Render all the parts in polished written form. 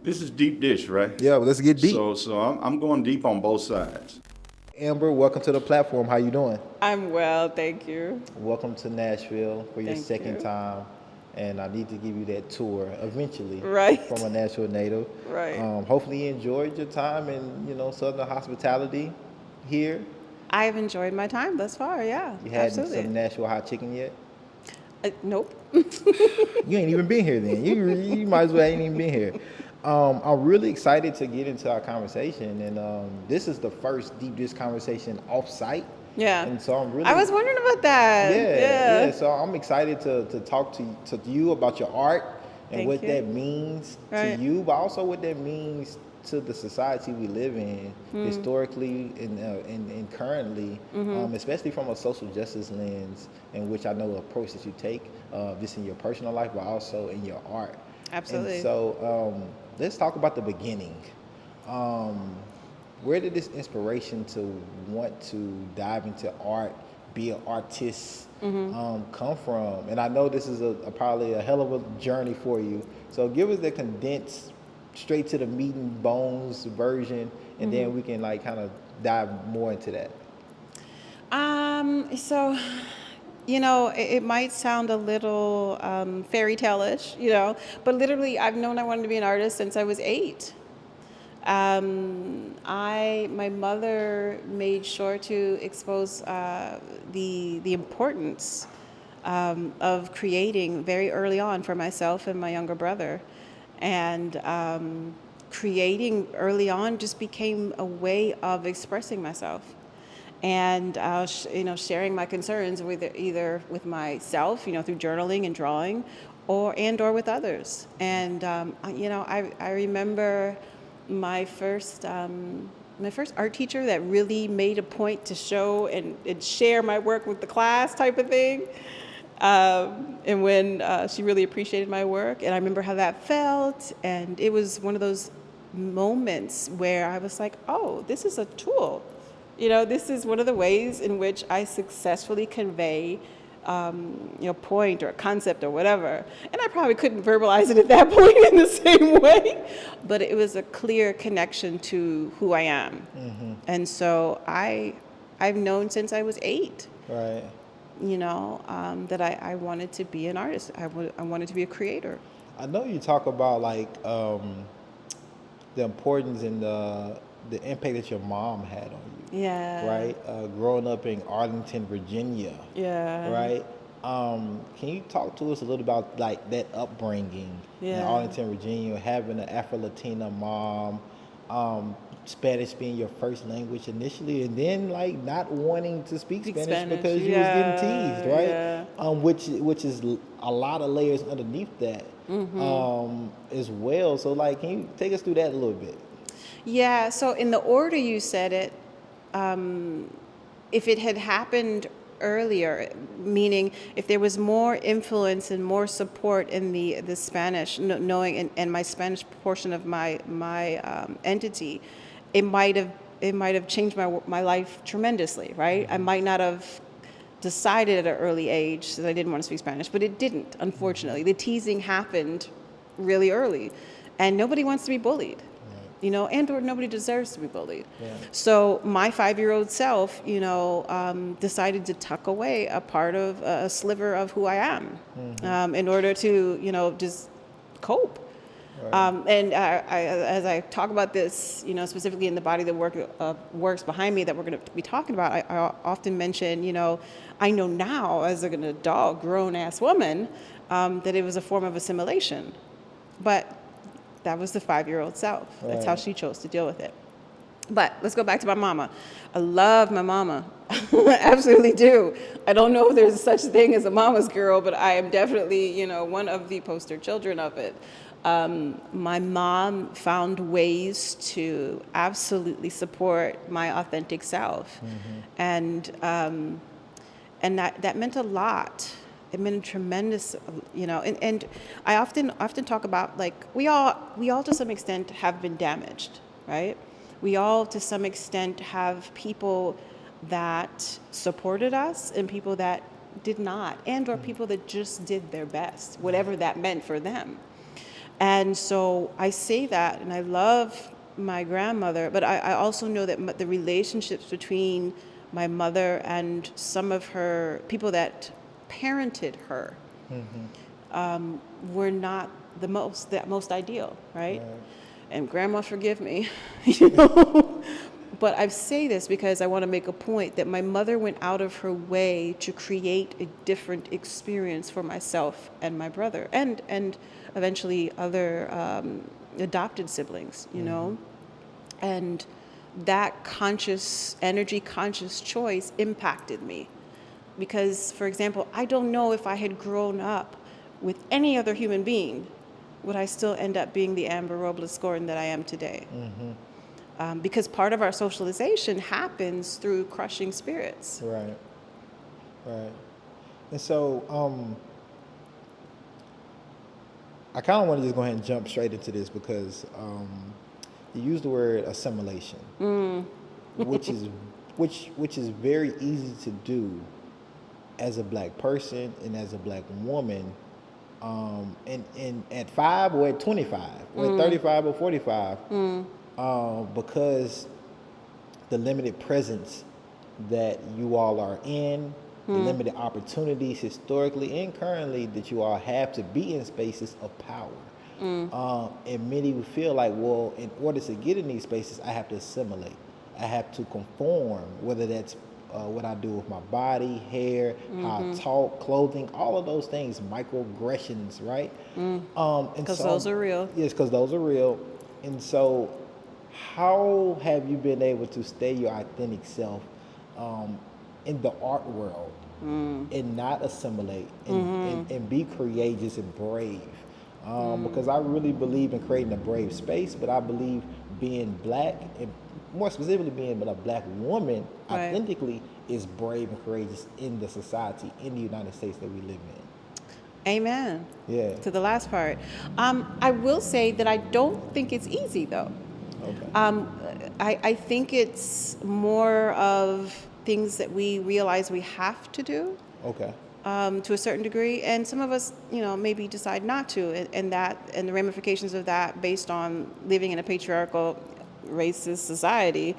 This is deep dish, right? Yeah, well, let's get deep. So I'm going deep on both sides. Amber, welcome to the platform. How you doing? I'm well, thank you. Welcome to Nashville for your Thank second you. time. And I need to give you that tour eventually Right. from a Nashville native. Right. Hopefully you enjoyed your time in, Southern hospitality here. I've enjoyed my time thus far, yeah. You had absolutely. some Nashville hot chicken yet? Nope. You ain't even been here then. You might as well ain't even been here. I'm really excited to get into our conversation, and this is the first deep dish conversation off-site. Yeah. And so I'm really. I was wondering about that. Yeah. So I'm excited to talk to you about your art and Thank what you. that means Right. to you, but also what that means to the society we live in historically and currently, especially from a social justice lens, in which I know the approach that you take, just in your personal life, but also in your art. Absolutely. And so let's talk about the beginning. Where did this inspiration to want to dive into art, be an artist, come from? And I know this is probably a hell of a journey for you. So give us the condensed, straight to the meat and bones version, and then we can kind of dive more into that. So, it might sound a little fairy tale-ish, but literally I've known I wanted to be an artist since I was 8. My mother made sure to expose the importance of creating very early on for myself and my younger brother. And creating early on just became a way of expressing myself and sharing my concerns with either with myself, through journaling and drawing, or with others. And I remember my first art teacher that really made a point to show and share my work with the class, type of thing. And when she really appreciated my work, and I remember how that felt, and it was one of those moments where I was like, oh, this is a tool. This is one of the ways in which I successfully convey point or a concept or whatever. And I probably couldn't verbalize it at that point in the same way, but it was a clear connection to who I am. And so I've known since I was 8. Right. That I wanted to be an artist. I wanted to be a creator. I know you talk about the importance and the impact that your mom had on you. Yeah. Right. Growing up in Arlington, Virginia. Yeah. Right. Can you talk to us a little about that upbringing in Arlington, Virginia, having an Afro-Latina mom, Spanish being your first language initially, and then not wanting to speak Spanish because you was getting teased, right? Yeah. Which is a lot of layers underneath that as well. So can you take us through that a little bit? Yeah. So in the order you said it, if it had happened earlier, meaning if there was more influence and more support in the Spanish, knowing and my Spanish portion of my entity, it might have changed my life tremendously, right? I might not have decided at an early age that I didn't want to speak Spanish, but it didn't, unfortunately. The teasing happened really early, and nobody wants to be bullied. Or nobody deserves to be bullied. Yeah. So my 5-year-old self, decided to tuck away a part of a sliver of who I am, in order to, just cope. Right. As I talk about this, specifically in the body that works behind me that we're going to be talking about, I often mention, I know now as an adult, grown-ass woman, that it was a form of assimilation. But that was the 5-year-old self. Right. That's how she chose to deal with it. But let's go back to my mama. I love my mama. I absolutely do. I don't know if there's such a thing as a mama's girl, but I am definitely, one of the poster children of it. My mom found ways to absolutely support my authentic self. And that meant a lot. It meant a tremendous, and I often talk about we all to some extent have been damaged, right? We all to some extent have people that supported us and people that did not, or people that just did their best, whatever that meant for them. And so I say that, and I love my grandmother, but I also know that the relationships between my mother and some of her people that parented her were not the most ideal, right? And grandma, forgive me, you know. But I say this because I want to make a point that my mother went out of her way to create a different experience for myself and my brother, and eventually other adopted siblings, you know. And that conscious choice impacted me. Because, for example, I don't know if I had grown up with any other human being, would I still end up being the Amber Robles-Gordon that I am today? Because part of our socialization happens through crushing spirits. Right. And so, I kind of want to just go ahead and jump straight into this because you use the word assimilation, which is very easy to do as a black person and as a black woman, and at 5 or at 25 or at 35 or 45, because the limited presence that you all are in, the limited opportunities historically and currently that you all have to be in spaces of power. And many would feel like, well, in order to get in these spaces, I have to assimilate. I have to conform, whether that's what I do with my body, hair, how I talk, clothing, all of those things, microaggressions, right? Because those are real. Yes, because those are real. And so how have you been able to stay your authentic self in the art world and not assimilate and be courageous and brave? Because I really believe in creating a brave space, but I believe being black, and more specifically being a black woman, authentically is brave and courageous in the society, in the United States that we live in. Amen. Yeah. To the last part. I will say that I don't think it's easy, though. Okay. I think it's more of things that we realize we have to do. Okay. To a certain degree, and some of us, you know, maybe decide not to, and the ramifications of that, based on living in a patriarchal, racist society.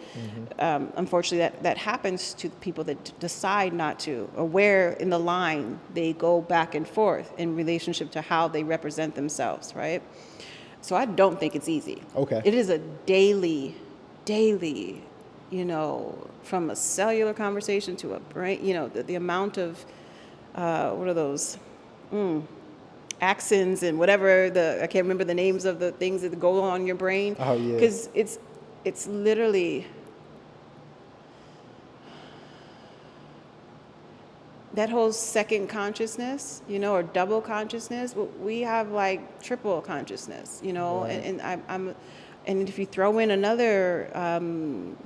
Unfortunately, that happens to people that decide not to, or where in the line they go back and forth in relationship to how they represent themselves, right? So I don't think it's easy. Okay. It is a daily, you know, from a cellular conversation to a brain, you know, the amount of what are those? Axons and whatever I can't remember the names of the things that go on your brain. Oh, yeah. Because it's literally that whole second consciousness, you know, or double consciousness. We have like triple consciousness, you know, Right. And if you throw in another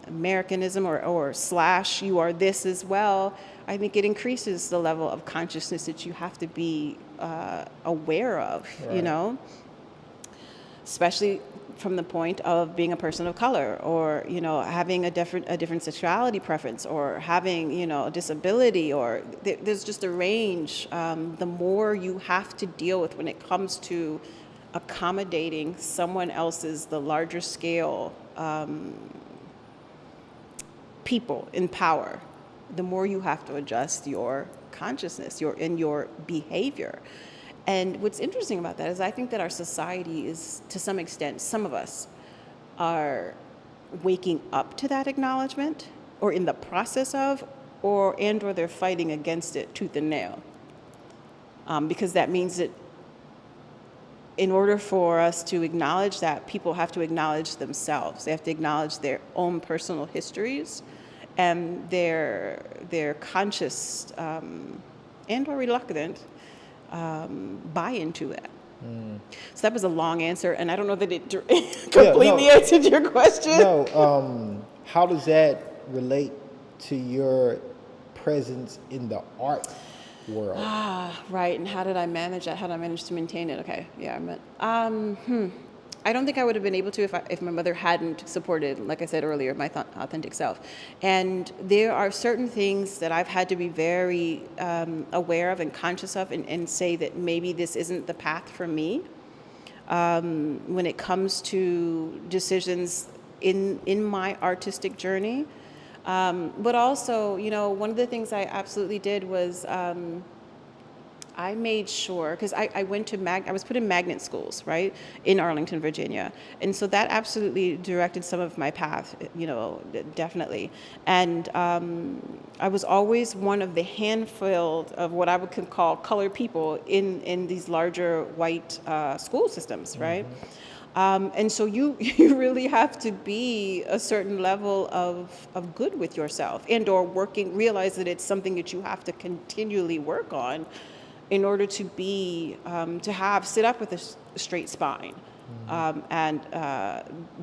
Americanism or slash, you are this as well, I think it increases the level of consciousness that you have to be aware of, Right. you know, especially from the point of being a person of color, or, you know, having a different sexuality preference, or having, you know, a disability, or there's just a range. The more you have to deal with when it comes to accommodating someone else's, the larger scale people in power, the more you have to adjust your consciousness, your behavior. And what's interesting about that is I think that our society is, to some extent, some of us are waking up to that acknowledgement, or in the process of, or they're fighting against it tooth and nail. Because that means that in order for us to acknowledge that, people have to acknowledge themselves. They have to acknowledge their own personal histories and their conscious and or reluctant buy into that. So that was a long answer, and I don't know that it completely answered your question. No, how does that relate to your presence in the art world? Right, and how did I manage that? How did I manage to maintain it? Okay, yeah, I don't think I would have been able to if my mother hadn't supported, like I said earlier, my authentic self. And there are certain things that I've had to be very aware of and conscious of, and say that maybe this isn't the path for me. when it comes to decisions in my artistic journey. But also, one of the things I absolutely did was I made sure, because I went to I was put in magnet schools, right, in Arlington, Virginia. And so that absolutely directed some of my path, definitely. And I was always one of the handful of what I would call colored people in these larger white school systems, right? And so you really have to be a certain level of good with yourself and or realize that it's something that you have to continually work on in order to sit up with a straight spine, and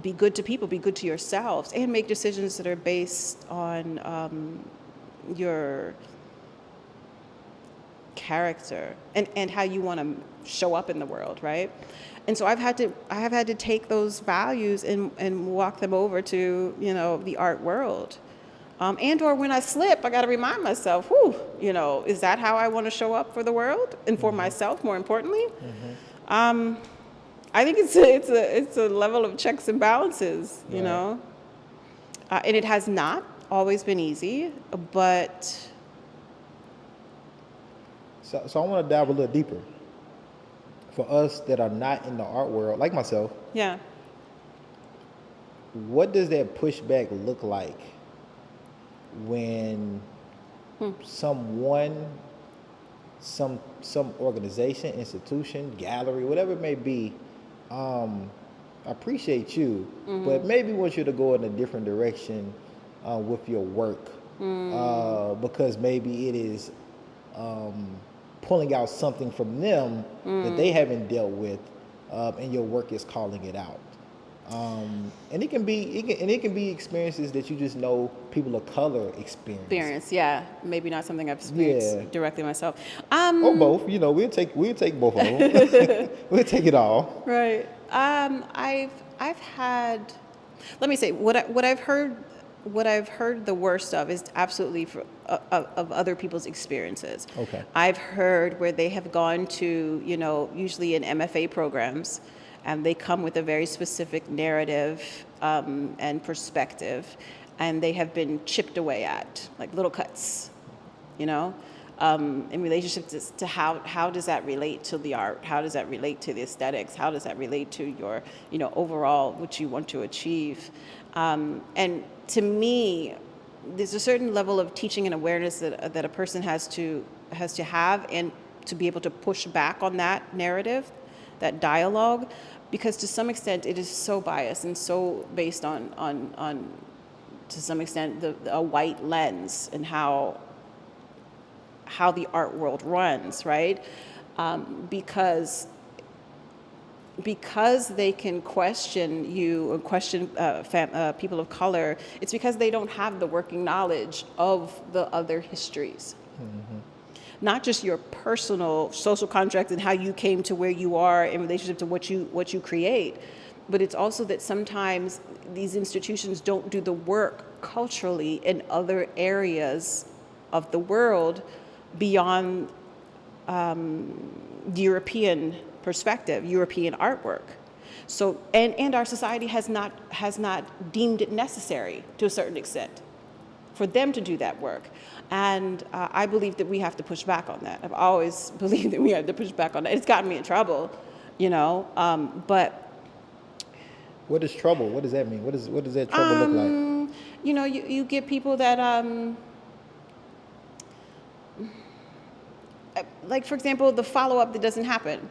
be good to people, be good to yourselves, and make decisions that are based on your character and how you want to show up in the world, right? And so I have had to take those values and walk them over to the art world. And or when I slip, I got to remind myself, is that how I want to show up for the world and for myself, more importantly? I think it's a level of checks and balances, you know, and it has not always been easy, but. So I want to dive a little deeper. For us that are not in the art world, like myself, what does that pushback look like when someone, some organization, institution, gallery, whatever it may be, appreciate you, but maybe want you to go in a different direction with your work, because maybe it is pulling out something from them that they haven't dealt with, and your work is calling it out. And it can be experiences that you just know people of color experience. Yeah, maybe not something I've experienced directly myself. Or both, we'll take both of them. We'll take it all. Right. I've had. Let me say what I've heard. What I've heard the worst of is absolutely of other people's experiences. Okay. I've heard where they have gone to, usually in MFA programs, and they come with a very specific narrative and perspective, and they have been chipped away at, like little cuts, in relationship to how does that relate to the art? How does that relate to the aesthetics? How does that relate to your, overall what you want to achieve? And to me, there's a certain level of teaching and awareness that a person has to have, and to be able to push back on that narrative, that dialogue, because to some extent it is so biased and so based on to some extent a white lens and how the art world runs, right? Because they can question you or question people of color, it's because they don't have the working knowledge of the other histories. Not just your personal social contract and how you came to where you are in relationship to what you create, but it's also that sometimes these institutions don't do the work culturally in other areas of the world beyond European perspective, European artwork. So, and our society has not deemed it necessary to a certain extent for them to do that work. And I believe that we have to push back on that. I've always believed that we have to push back on that. It's gotten me in trouble, but. What is trouble? What does that mean? What does that trouble look like? You get people that, like for example, the follow-up that doesn't happen.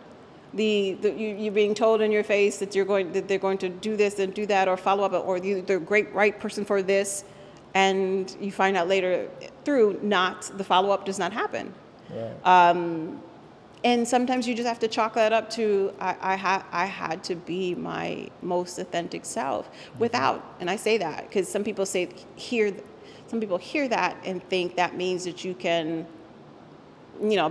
You're being told in your face that they're going to do this and do that, or follow up, or they're a great right person for this, and you find out later the follow-up does not happen. Right. And sometimes you just have to chalk that up to I had to be my most authentic self without, and I say that because some people hear that and think that means that you can,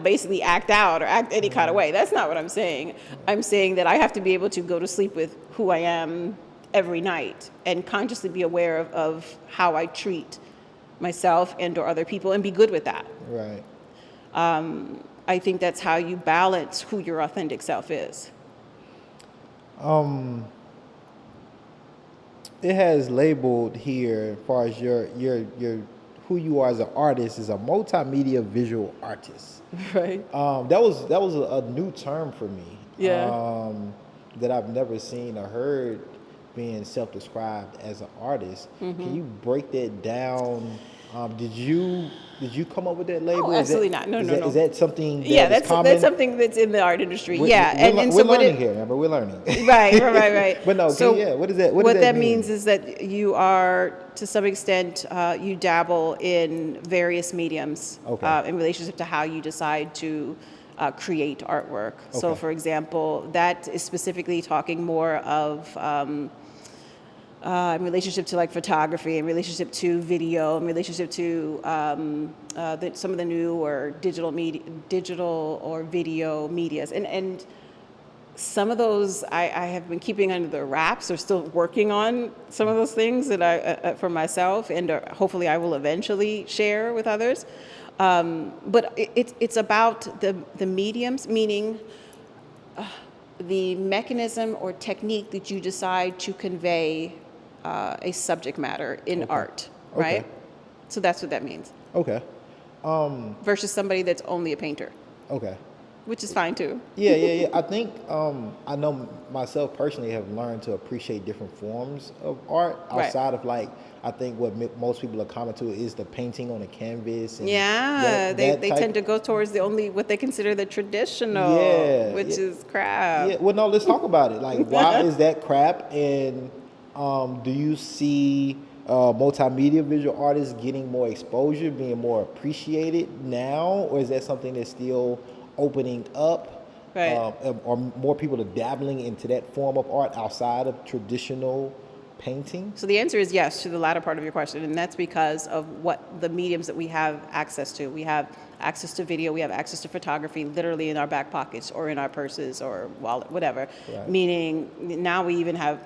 basically act out or act any kind of way. That's not what I'm saying. I'm saying that I have to be able to go to sleep with who I am every night and consciously be aware of how I treat myself and or other people and be good with that. Right. I think that's how you balance who your authentic self is. It has labeled here, as far as your who you are as an artist, is a multimedia visual artist. Right. That was a new term for me. Yeah. That I've never seen or heard being self-described as an artist. Can you break that down? Did you come up with that label? Oh, absolutely not. No, no. Is that something that Yeah, is that's common? that's something that's in the art industry. Yeah, we're so what learning it, here, man, but we're learning. right. But no, So what does that? What what does that mean? means is that you are, to some extent, you dabble in various mediums Okay. in relationship to how you decide to create artwork. So, Okay. for example, that is specifically talking more of in relationship to like photography, in relationship to video, in relationship to some of the new or digital or video medias, and some of those I have been keeping under the wraps, or still working on some of those things that I for myself, and hopefully I will eventually share with others. But it's about the mediums, meaning the mechanism or technique that you decide to convey a subject matter in art, right? Okay. So that's what that means. Okay. Versus somebody that's only a painter, Okay. which is fine too. Yeah. I think I know myself personally have learned to appreciate different forms of art Right. outside of, like, I think what most people are common to is the painting on a canvas. And Yeah, that they type- tend to go towards the only what they consider the traditional, Yeah, which yeah. is crap. Yeah. Well, no. Let's talk about it. Like, why is that crap? And do you see multimedia visual artists getting more exposure, being more appreciated now, or is that something that's still opening up? Right. Or more people are dabbling into that form of art outside of traditional painting? So the answer is yes to the latter part of your question, and that's because of what the mediums that we have access to. We have access to video, we have access to photography, literally in our back pockets or in our purses or wallet, whatever. Right. Meaning now we even have,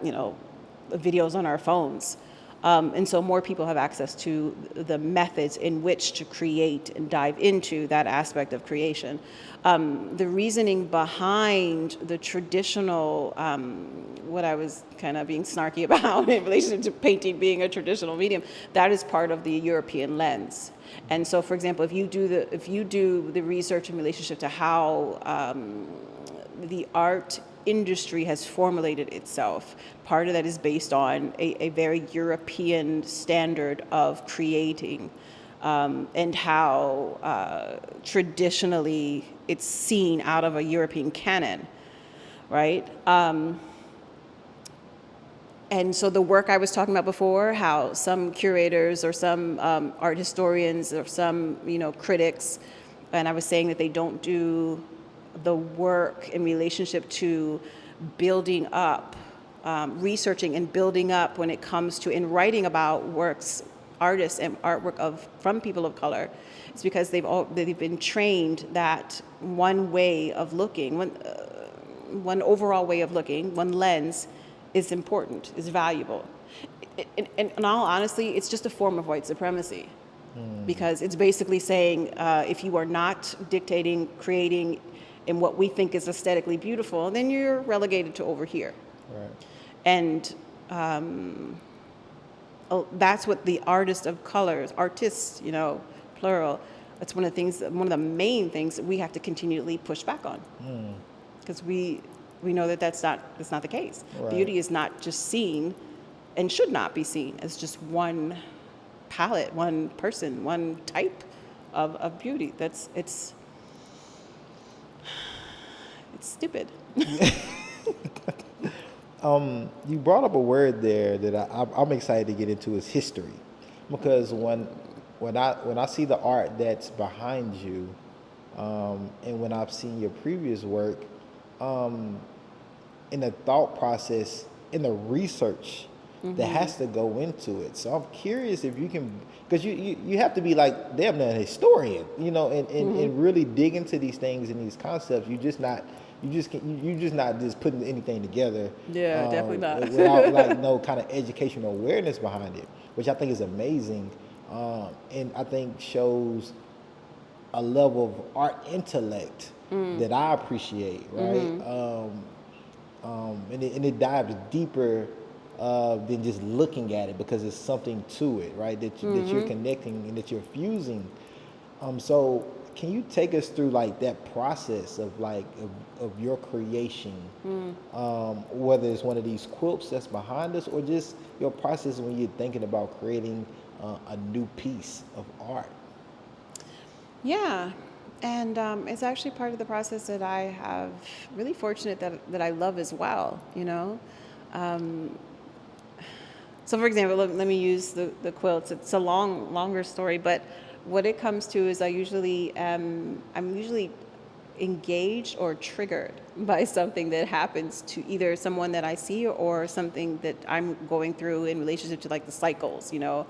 videos on our phones. And so more people have access to the methods in which to create and dive into that aspect of creation. The reasoning behind the traditional, what I was kind of being snarky about in relation to painting being a traditional medium, that is part of the European lens. And so, for example, if you do the research in relationship to how the art industry has formulated itself, part of that is based on a very European standard of creating, and how traditionally it's seen out of a European canon, right? And so the work I was talking about before, how some curators or some art historians or some critics, and I was saying that they don't do the work in relationship to building up, researching and building up when it comes to in writing about works, artists and artwork from people of color. It's because they've been trained that one way of looking, one overall way of looking, one lens is important, is valuable. In all honesty, it's just a form of white supremacy. Because it's basically saying if you are not dictating, creating in what we think is aesthetically beautiful, then you're relegated to over here. Right. And that's what the artists, plural, that's one of the main things that we have to continually push back on. Because we know that that's not the case. Right. Beauty is not just seen and should not be seen as just one palette, one person, one type of beauty. It's stupid. You brought up a word there that I'm excited to get into, is history, because when I see the art that's behind you, and when I've seen your previous work, in the thought process, in the research that has to go into it. So I'm curious if you can, because you have to be like damn near a historian, and really dig into these things and these concepts. You're just not just putting anything together. Yeah, definitely not. Without like no kind of educational awareness behind it, which I think is amazing, and I think shows a level of art intellect that I appreciate. Right. and it dives deeper than just looking at it, because there's something to it, right? That you're connecting and that you're fusing. So can you take us through like that process of like of your creation, whether it's one of these quilts that's behind us, or just your process when you're thinking about creating a new piece of art? Yeah. And it's actually part of the process that I have really fortunate that I love as well, you know. So for example, let me use the quilts. It's a longer story, but what it comes to is I'm usually engaged or triggered by something that happens to either someone that I see or something that I'm going through in relationship to like the cycles, you know,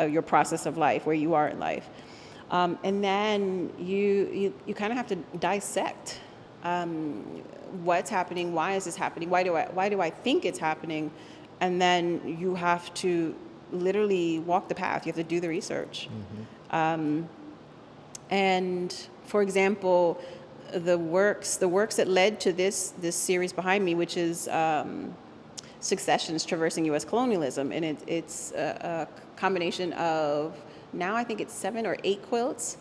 your process of life, where you are in life. And then you kind of have to dissect what's happening, why is this happening, why do I think it's happening, and then you have to literally walk the path. You have to do the research. And for example, the works that led to this series behind me, which is Successions: Traversing U.S. Colonialism, and it's a combination of, now I think it's 7 or 8 quilts,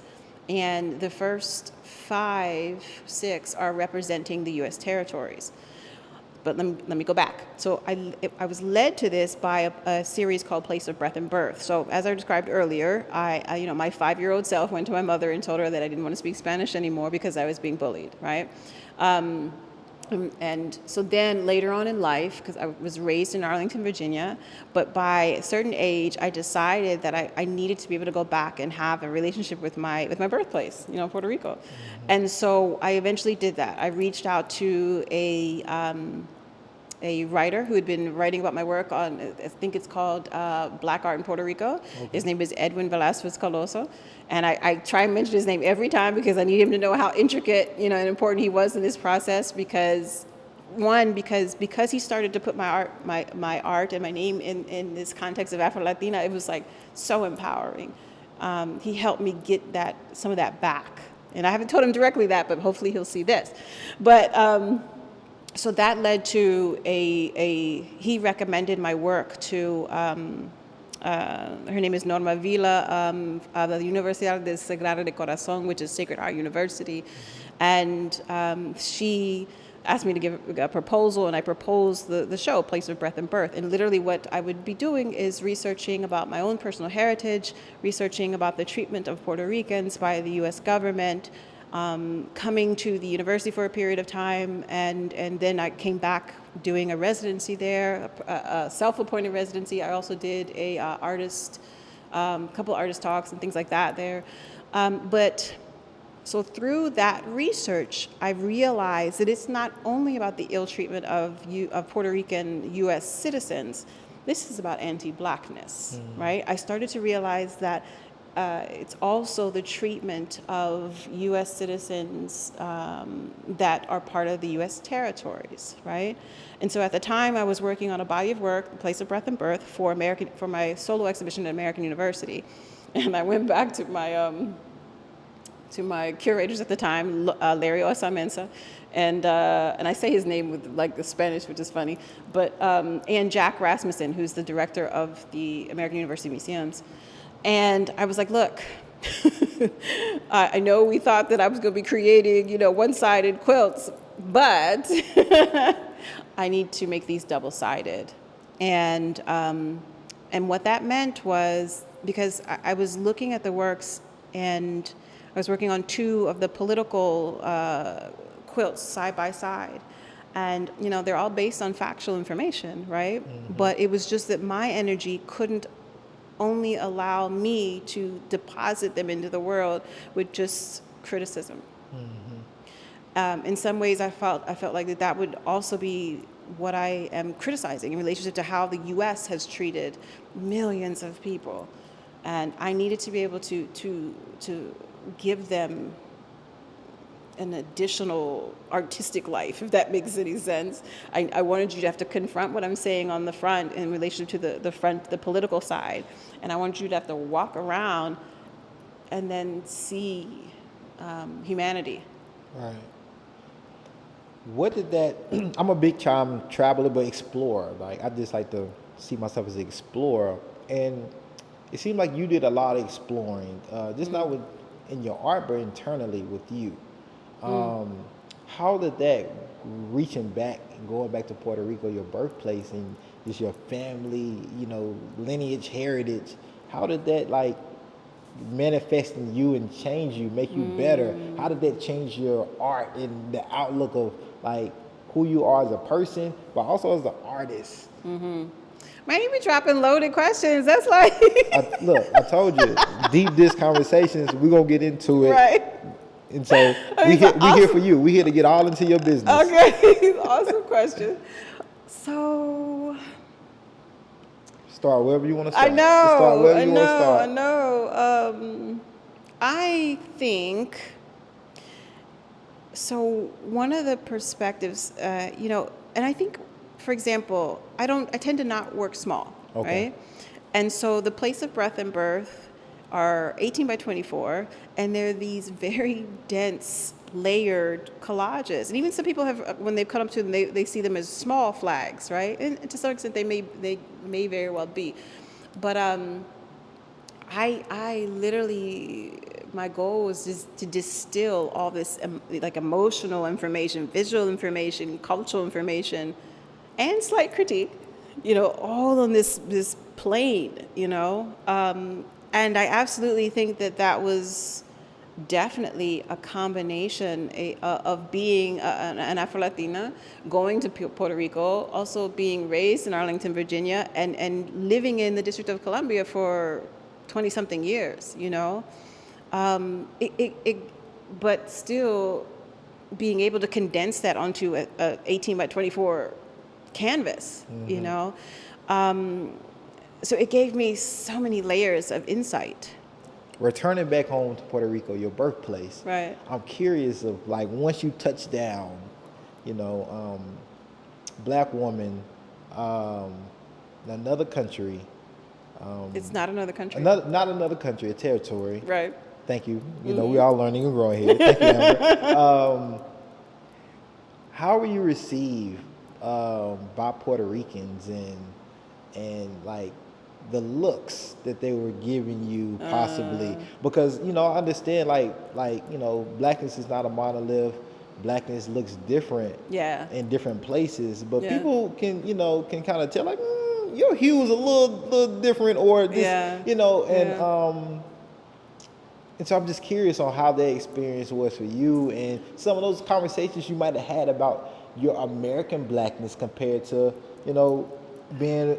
and the first 5, 6 are representing the U.S. territories. But let me go back. So I was led to this by a series called Place of Breath and Birth. So as I described earlier, I my 5-year-old self went to my mother and told her that I didn't want to speak Spanish anymore because I was being bullied, right? And so then later on in life, because I was raised in Arlington, Virginia, but by a certain age, I decided that I needed to be able to go back and have a relationship with my birthplace, you know, Puerto Rico. And so I eventually did that. I reached out to a writer who had been writing about my work on, I think it's called Black Art in Puerto Rico. Okay. His name is Edwin Velasquez Coloso. And I try and mention his name every time because I need him to know how intricate, you know, and important he was in this process, because he started to put my art and my name in this context of Afro-Latina, it was like so empowering. He helped me get some of that back. And I haven't told him directly that, but hopefully he'll see this. But so that led to he recommended my work to, her name is Norma Vila, of the Universidad de Sagrado de Corazón, which is Sacred Heart University. And she asked me to give a proposal, and I proposed the show, Place of Breath and Birth. And literally what I would be doing is researching about my own personal heritage, researching about the treatment of Puerto Ricans by the U.S. government, coming to the university for a period of time, and then I came back doing a residency there, a self-appointed residency. I also did a couple artist talks and things like that there. So through that research, I realized that it's not only about the ill treatment of Puerto Rican U.S. citizens. This is about anti-Blackness, right? I started to realize that it's also the treatment of U.S. citizens that are part of the U.S. territories, right? And so at the time, I was working on a body of work, Place of Breath and Birth, for my solo exhibition at American University. And I went back to my curators at the time, Larry Osamensa, and I say his name with like the Spanish, which is funny, but and Jack Rasmussen, who's the director of the American University Museums. And I was like, look, I know we thought that I was going to be creating, you know, one-sided quilts, but I need to make these double-sided. And what that meant was, because I was looking at the works, and I was working on 2 of the political quilts side by side. And, you know, they're all based on factual information, right? But it was just that my energy couldn't only allow me to deposit them into the world with just criticism. In some ways, I felt like that would also be what I am criticizing in relationship to how the U.S. has treated millions of people, and I needed to be able to give them an additional artistic life, if that makes any sense. I wanted you to have to confront what I'm saying on the front in relation to the political side. And I wanted you to have to walk around and then see humanity. Right. What did that? I'm a big time traveler, but explorer. Like I just like to see myself as an explorer, and it seemed like you did a lot of exploring, just not with in your art, but internally with you. How did that reaching back and going back to Puerto Rico, your birthplace, and just your family, lineage, heritage? How did that like manifest in you and change you, make you better? How did that change your art and the outlook of like who you are as a person, but also as an artist? Man, you be dropping loaded questions. That's like I told you, deep dish conversations. We're gonna get into it, right. and so we here for you. We here to get all into your business. Okay, awesome question. So Start wherever you want to I start. know, Start wherever I you know, want to start. I know. I think so. One of the perspectives, and I think, for example, I tend to not work small, Okay. right? And so the place of breath and birth are 18 by 24, and they're these very dense, layered collages. And even some people have, when they've come up to them, they see them as small flags, right? And to some extent, they may very well be. But I literally, my goal was just to distill all this like emotional information, visual information, cultural information, and slight critique, all on this plane, and I absolutely think that was definitely a combination of being an Afro-Latina, going to Puerto Rico, also being raised in Arlington, Virginia, and living in the District of Columbia for 20-something years, but still being able to condense that onto a 18 by 24 canvas, so it gave me so many layers of insight. Returning back home to Puerto Rico, your birthplace. Right. I'm curious of like once you touch down, black woman, another country. It's not another country. Not another country, a territory. Right. Thank you. We're all learning and growing here. Thank you, Amber. How were you received by Puerto Ricans and like the looks that they were giving you possibly? Because I understand like blackness is not a monolith. Blackness looks different in different places, but people can kind of tell like your hue is a little different, or this, and so I'm just curious on how that experience was for you and some of those conversations you might have had about your American blackness compared to, being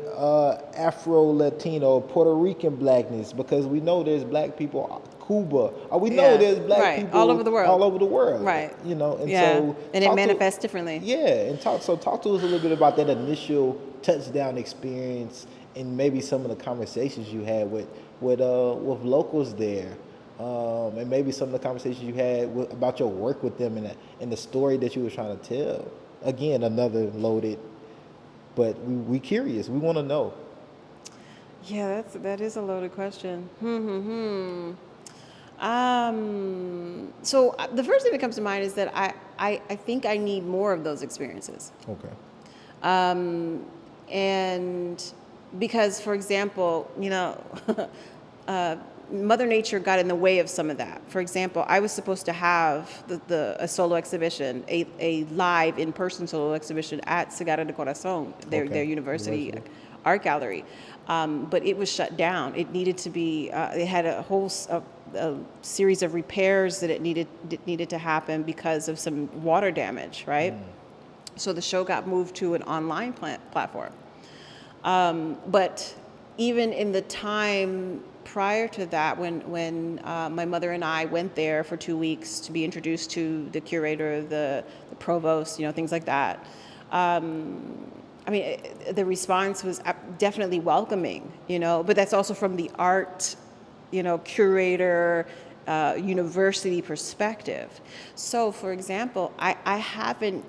Afro-Latino, Puerto Rican blackness, because we know there's black people, Cuba, we know there's black people all over the world. Right. And so and it manifests differently. Yeah, and talk to us a little bit about that initial touchdown experience and maybe some of the conversations you had with locals there. And maybe some of the conversations you had about your work with them and the story that you were trying to tell. Again, another loaded, but we curious. We want to know. Yeah, that is a loaded question. So the first thing that comes to mind is that I think I need more of those experiences. Okay. And because, for example, Mother Nature got in the way of some of that. For example, I was supposed to have a solo exhibition, a live in-person solo exhibition at Cigarra de Corazon, their university art gallery, but it was shut down. It needed to be. It had a whole a series of repairs that it needed to happen because of some water damage, right? So the show got moved to an online platform. But even in the time prior to that, when my mother and I went there for 2 weeks to be introduced to the curator, the provost, things like that, the response was definitely welcoming, but that's also from the art, curator, university perspective. So, for example, I haven't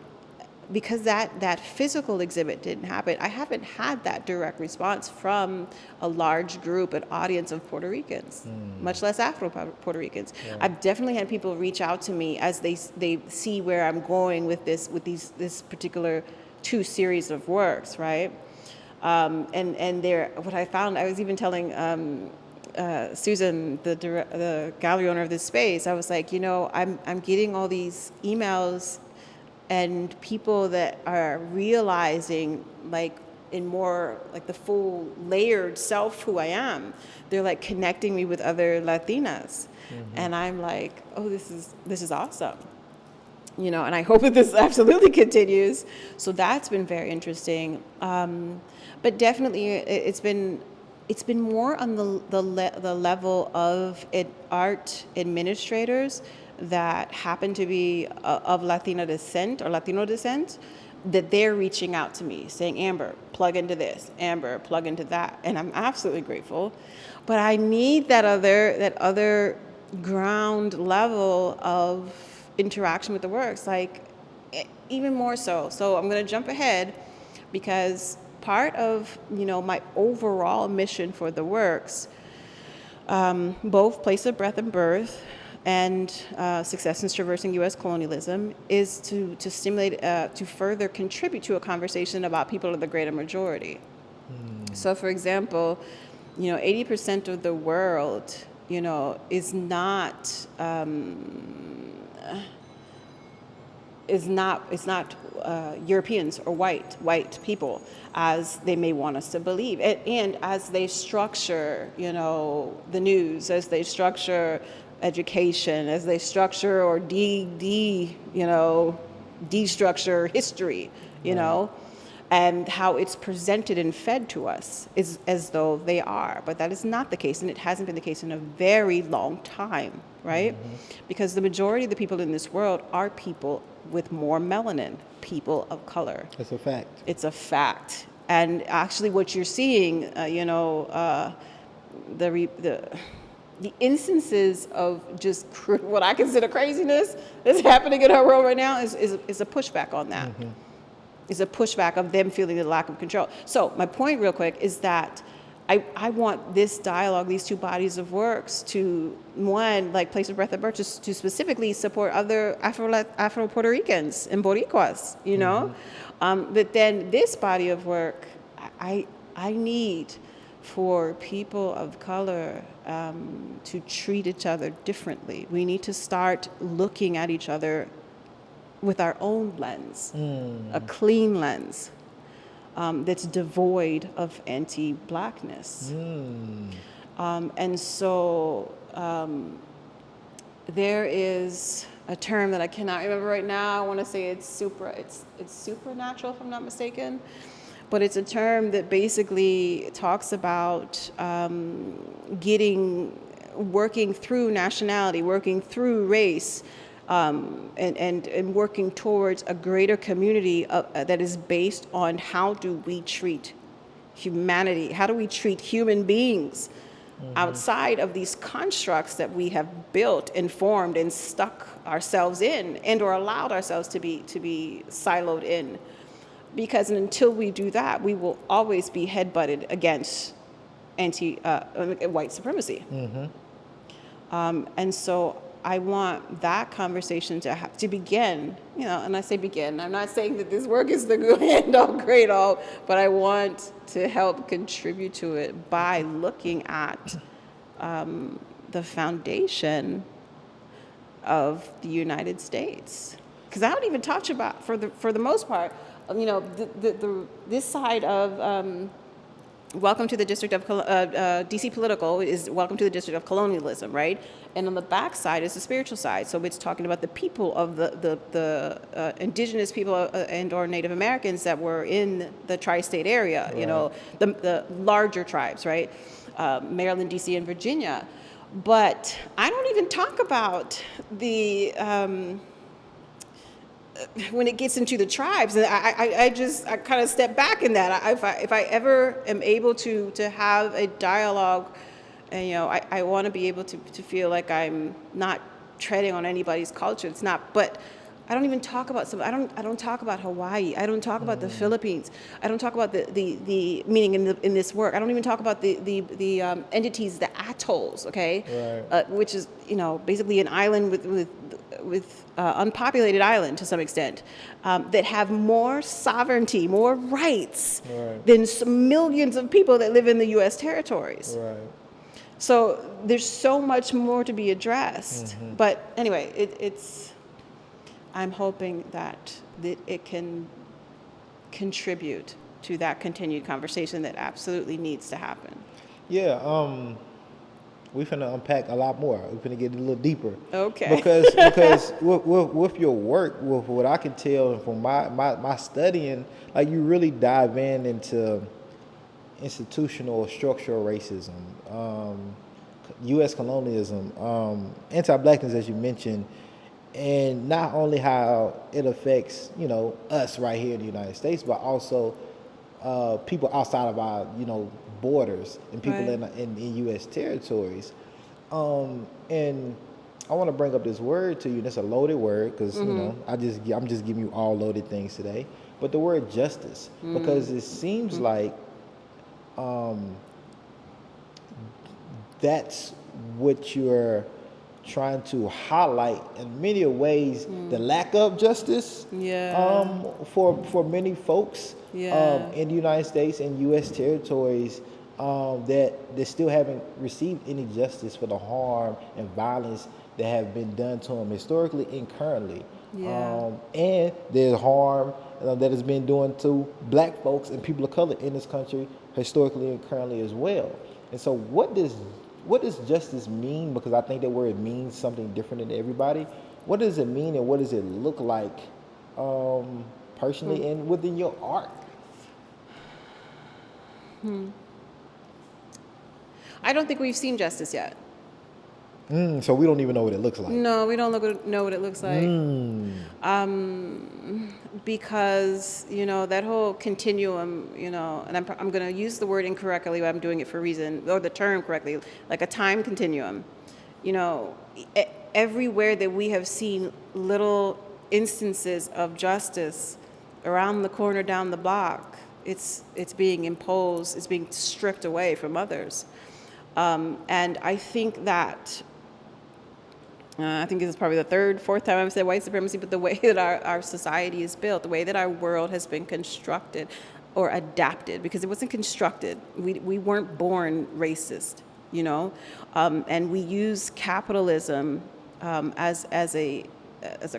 because that physical exhibit didn't happen, I haven't had that direct response from a large group, an audience of Puerto Ricans, much less Afro-Puerto Ricans. Yeah. I've definitely had people reach out to me as they see where I'm going with this particular 2 series of works, right? And what I found, I was even telling Susan, the gallery owner of this space, I was like, I'm getting all these emails and people that are realizing, like, in more like the full layered self who I am. They're like connecting me with other Latinas, and I'm like, oh, this is awesome. And I hope that this absolutely continues. So that's been very interesting. But definitely, it's been more on the level of art administrators that happen to be of Latina descent or Latino descent, that they're reaching out to me saying, Amber, plug into this, Amber, plug into that. And I'm absolutely grateful. But I need that other ground level of interaction with the works, like even more so. So I'm going to jump ahead, because part of my overall mission for the works, both Place of Breath and Birth and Success in Traversing U.S. Colonialism, is to stimulate, to further contribute to a conversation about people of the greater majority. So, for example, 80% of the world, is not Europeans or white people, as they may want us to believe, and as they structure, the news, as they structure education, as they structure or destructure history, and how it's presented and fed to us is as though they are. But that is not the case, and it hasn't been the case in a very long time, right? Because the majority of the people in this world are people with more melanin, people of color. That's a fact. It's a fact. And actually what you're seeing, the instances of just what I consider craziness that's happening in our world right now is a pushback on that. Is a pushback of them feeling the lack of control. So my point real quick is that I want this dialogue, these 2 bodies of works, to, one, like Place of Breath and Birth, to specifically support other Afro-Puerto Ricans and Boricuas, But then this body of work, I need for people of color to treat each other differently. We need to start looking at each other with our own lens, a clean lens that's devoid of anti-Blackness. And so there is a term that I cannot remember right now. I want to say it's supernatural, if I'm not mistaken. But it's a term that basically talks about working through nationality, working through race, and working towards a greater community that is based on how do we treat humanity, how do we treat human beings outside of these constructs that we have built and formed and stuck ourselves in, and or allowed ourselves to be siloed in. Because until we do that, we will always be headbutted against white supremacy. And so I want that conversation to begin, and I say begin. I'm not saying that this work is the end all, great all, but I want to help contribute to it by looking at the foundation of the United States. Because I don't even touch about, for the most part, this side of Welcome to the District of DC Political is Welcome to the District of Colonialism, right? And on the back side is the spiritual side. So it's talking about the people of the indigenous people and or Native Americans that were in the tri-state area, right. The larger tribes, right? Maryland, DC, and Virginia. But I don't even talk about the when it gets into the tribes, and I kind of step back in that. If I ever am able to have a dialogue, and I want to be able to feel like I'm not treading on anybody's culture. It's not, but I don't even talk about some. I don't talk about Hawaii. I don't talk about the Philippines. I don't talk about the meaning in this work. I don't even talk about the entities, the atolls. Okay, Right. which is basically an island with unpopulated island to some extent, that have more sovereignty, more rights Right. than millions of people that live in the U.S. territories. Right. So there's so much more to be addressed. But anyway, I'm hoping that it can contribute to that continued conversation that absolutely needs to happen. Yeah, we finna unpack a lot more. We finna get a little deeper. Okay. Because with your work, with what I can tell from my studying, like you really dive into institutional or structural racism, U.S. colonialism, anti-blackness, as you mentioned, and not only how it affects us right here in the United States, but also people outside of our borders and people Right. in U.S. territories. And I want to bring up this word to you. That's a loaded word because I'm just giving you all loaded things today. But the word justice, because it seems like that's what you're trying to highlight in many ways, the lack of justice Yeah. for many folks Yeah. in the United States and U.S. territories that they still haven't received any justice for the harm and violence that have been done to them historically and currently. Yeah. And there's harm that has been done to black folks and people of color in this country historically and currently as well. And so what does justice mean? Because I think that word means something different to everybody. What does it mean and what does it look like personally and within your art? I don't think we've seen justice yet. So we don't even know what it looks like. No, we don't know what it looks like. Because that whole continuum, and I'm going to use the word incorrectly, but I'm doing it for a reason, or the term correctly, like a time continuum. Everywhere that we have seen little instances of justice around the corner, down the block, it's being imposed, it's being stripped away from others. And I think that I think this is probably the third, fourth time I've said white supremacy, but the way that our society is built, the way that our world has been constructed or adapted, because it wasn't constructed. We weren't born racist, and we use capitalism as a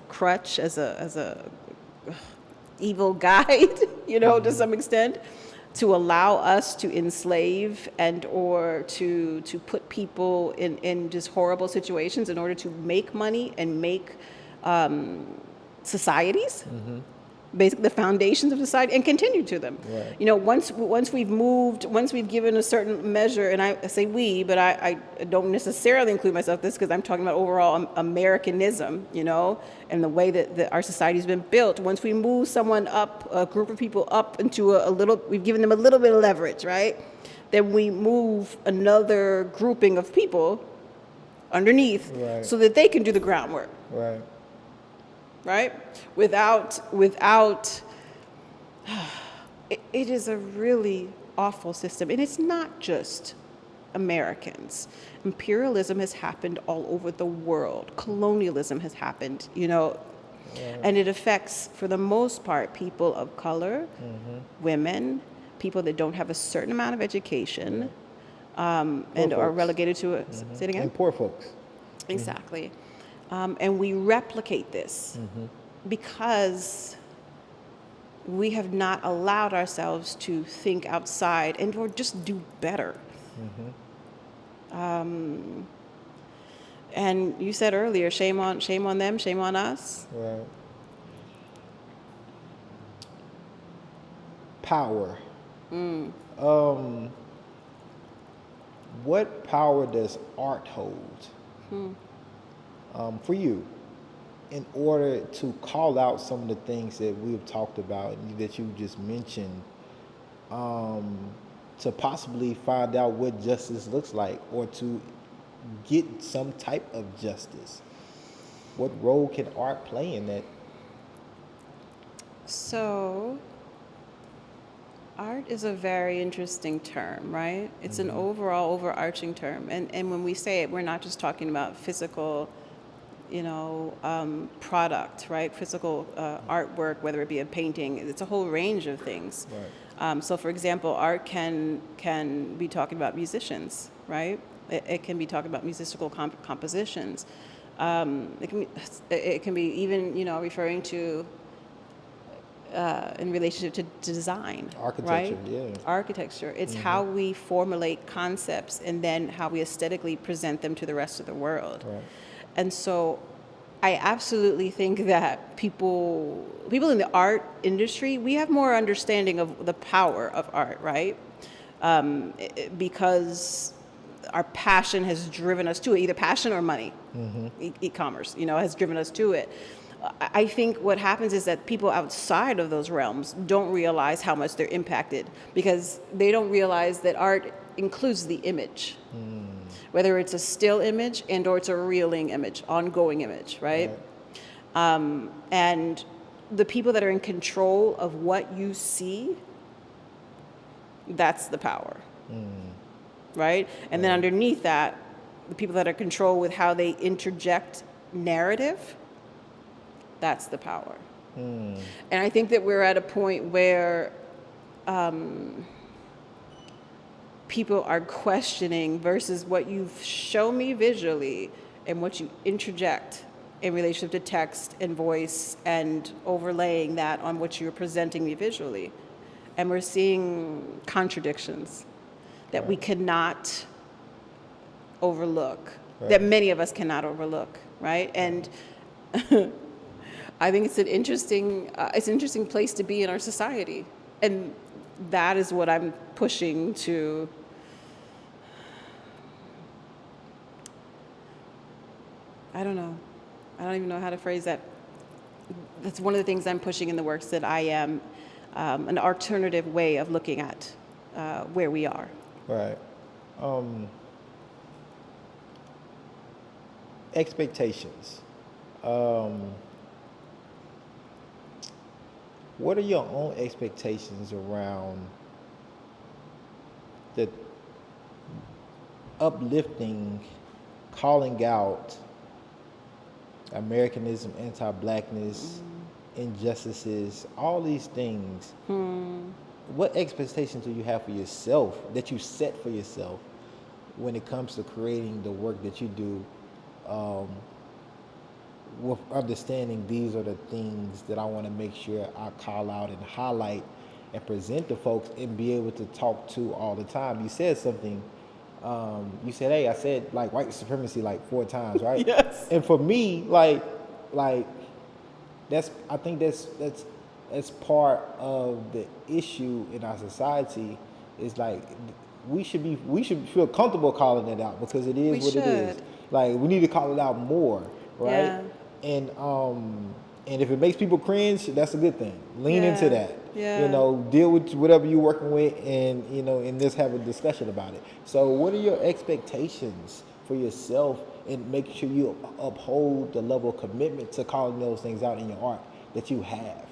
crutch, as a evil guide, to some extent, to allow us to enslave and or to put people in just horrible situations in order to make money and make societies, basically the foundations of society, and continue to them. Right. Once we've given a certain measure, and I say we, but I don't necessarily include myself in this because I'm talking about overall Americanism, and the way that our society's been built. Once we move someone up, a group of people up into we've given them a little bit of leverage, right? Then we move another grouping of people underneath so that they can do the groundwork. Right? Without it is a really awful system. And it's not just Americans. Imperialism has happened all over the world. Colonialism has happened, and it affects, for the most part, people of color, women, people that don't have a certain amount of education, and are relegated to a, say it again? And poor folks. Exactly. And we replicate this because we have not allowed ourselves to think outside and or just do better. And you said earlier, shame on them, shame on us. Right. Power. What power does art hold for you in order to call out some of the things that we've talked about and that you just mentioned, to possibly find out what justice looks like or to get some type of justice? What role can art play in that So, art is a very interesting term, right? It's an overall overarching term. And when we say it, we're not just talking about physical, product, right? Physical artwork, whether it be a painting, it's a whole range of things. Right. So, for example, art can be talking about musicians, right? It can be talking about musical compositions. It can be even, referring to in relationship to design, Architecture, right? yeah. Architecture. It's how we formulate concepts and then how we aesthetically present them to the rest of the world. Right. And so I absolutely think that people in the art industry, we have more understanding of the power of art, right? Because our passion has driven us to it, either passion or money. E-commerce, has driven us to it. I think what happens is that people outside of those realms don't realize how much they're impacted because they don't realize that art includes the image, whether it's a still image and or it's a reeling image, ongoing image, right? And the people that are in control of what you see, that's the power, right? And then underneath that, the people that are in control with how they interject narrative, that's the power. And I think that we're at a point where people are questioning versus what you show me visually and what you interject in relationship to text and voice and overlaying that on what you're presenting me visually. And we're seeing contradictions that we cannot overlook, that many of us cannot overlook, right? And I think it's an interesting place to be in our society, and that is what I'm pushing to. I don't know. I don't even know how to phrase that. That's one of the things I'm pushing in the works, that I am an alternative way of looking at where we are. Right. Expectations. What are your own expectations around the uplifting, calling out Americanism, anti-Blackness, injustices, all these things? What expectations do you have for yourself, that you set for yourself when it comes to creating the work that you do, with understanding these are the things that I want to make sure I call out and highlight and present to folks and be able to talk to all the time? You said something. You said, "Hey, I said like white supremacy like 4 times, right?" Yes. And for me, like I think that's part of the issue in our society. Is like we should feel comfortable calling it out because it is what it is. Like we need to call it out more, right? Yeah. And if it makes people cringe, that's a good thing. Lean into that. Yeah. Deal with whatever you're working with, and just have a discussion about it. So, what are your expectations for yourself, and make sure you uphold the level of commitment to calling those things out in your art that you have?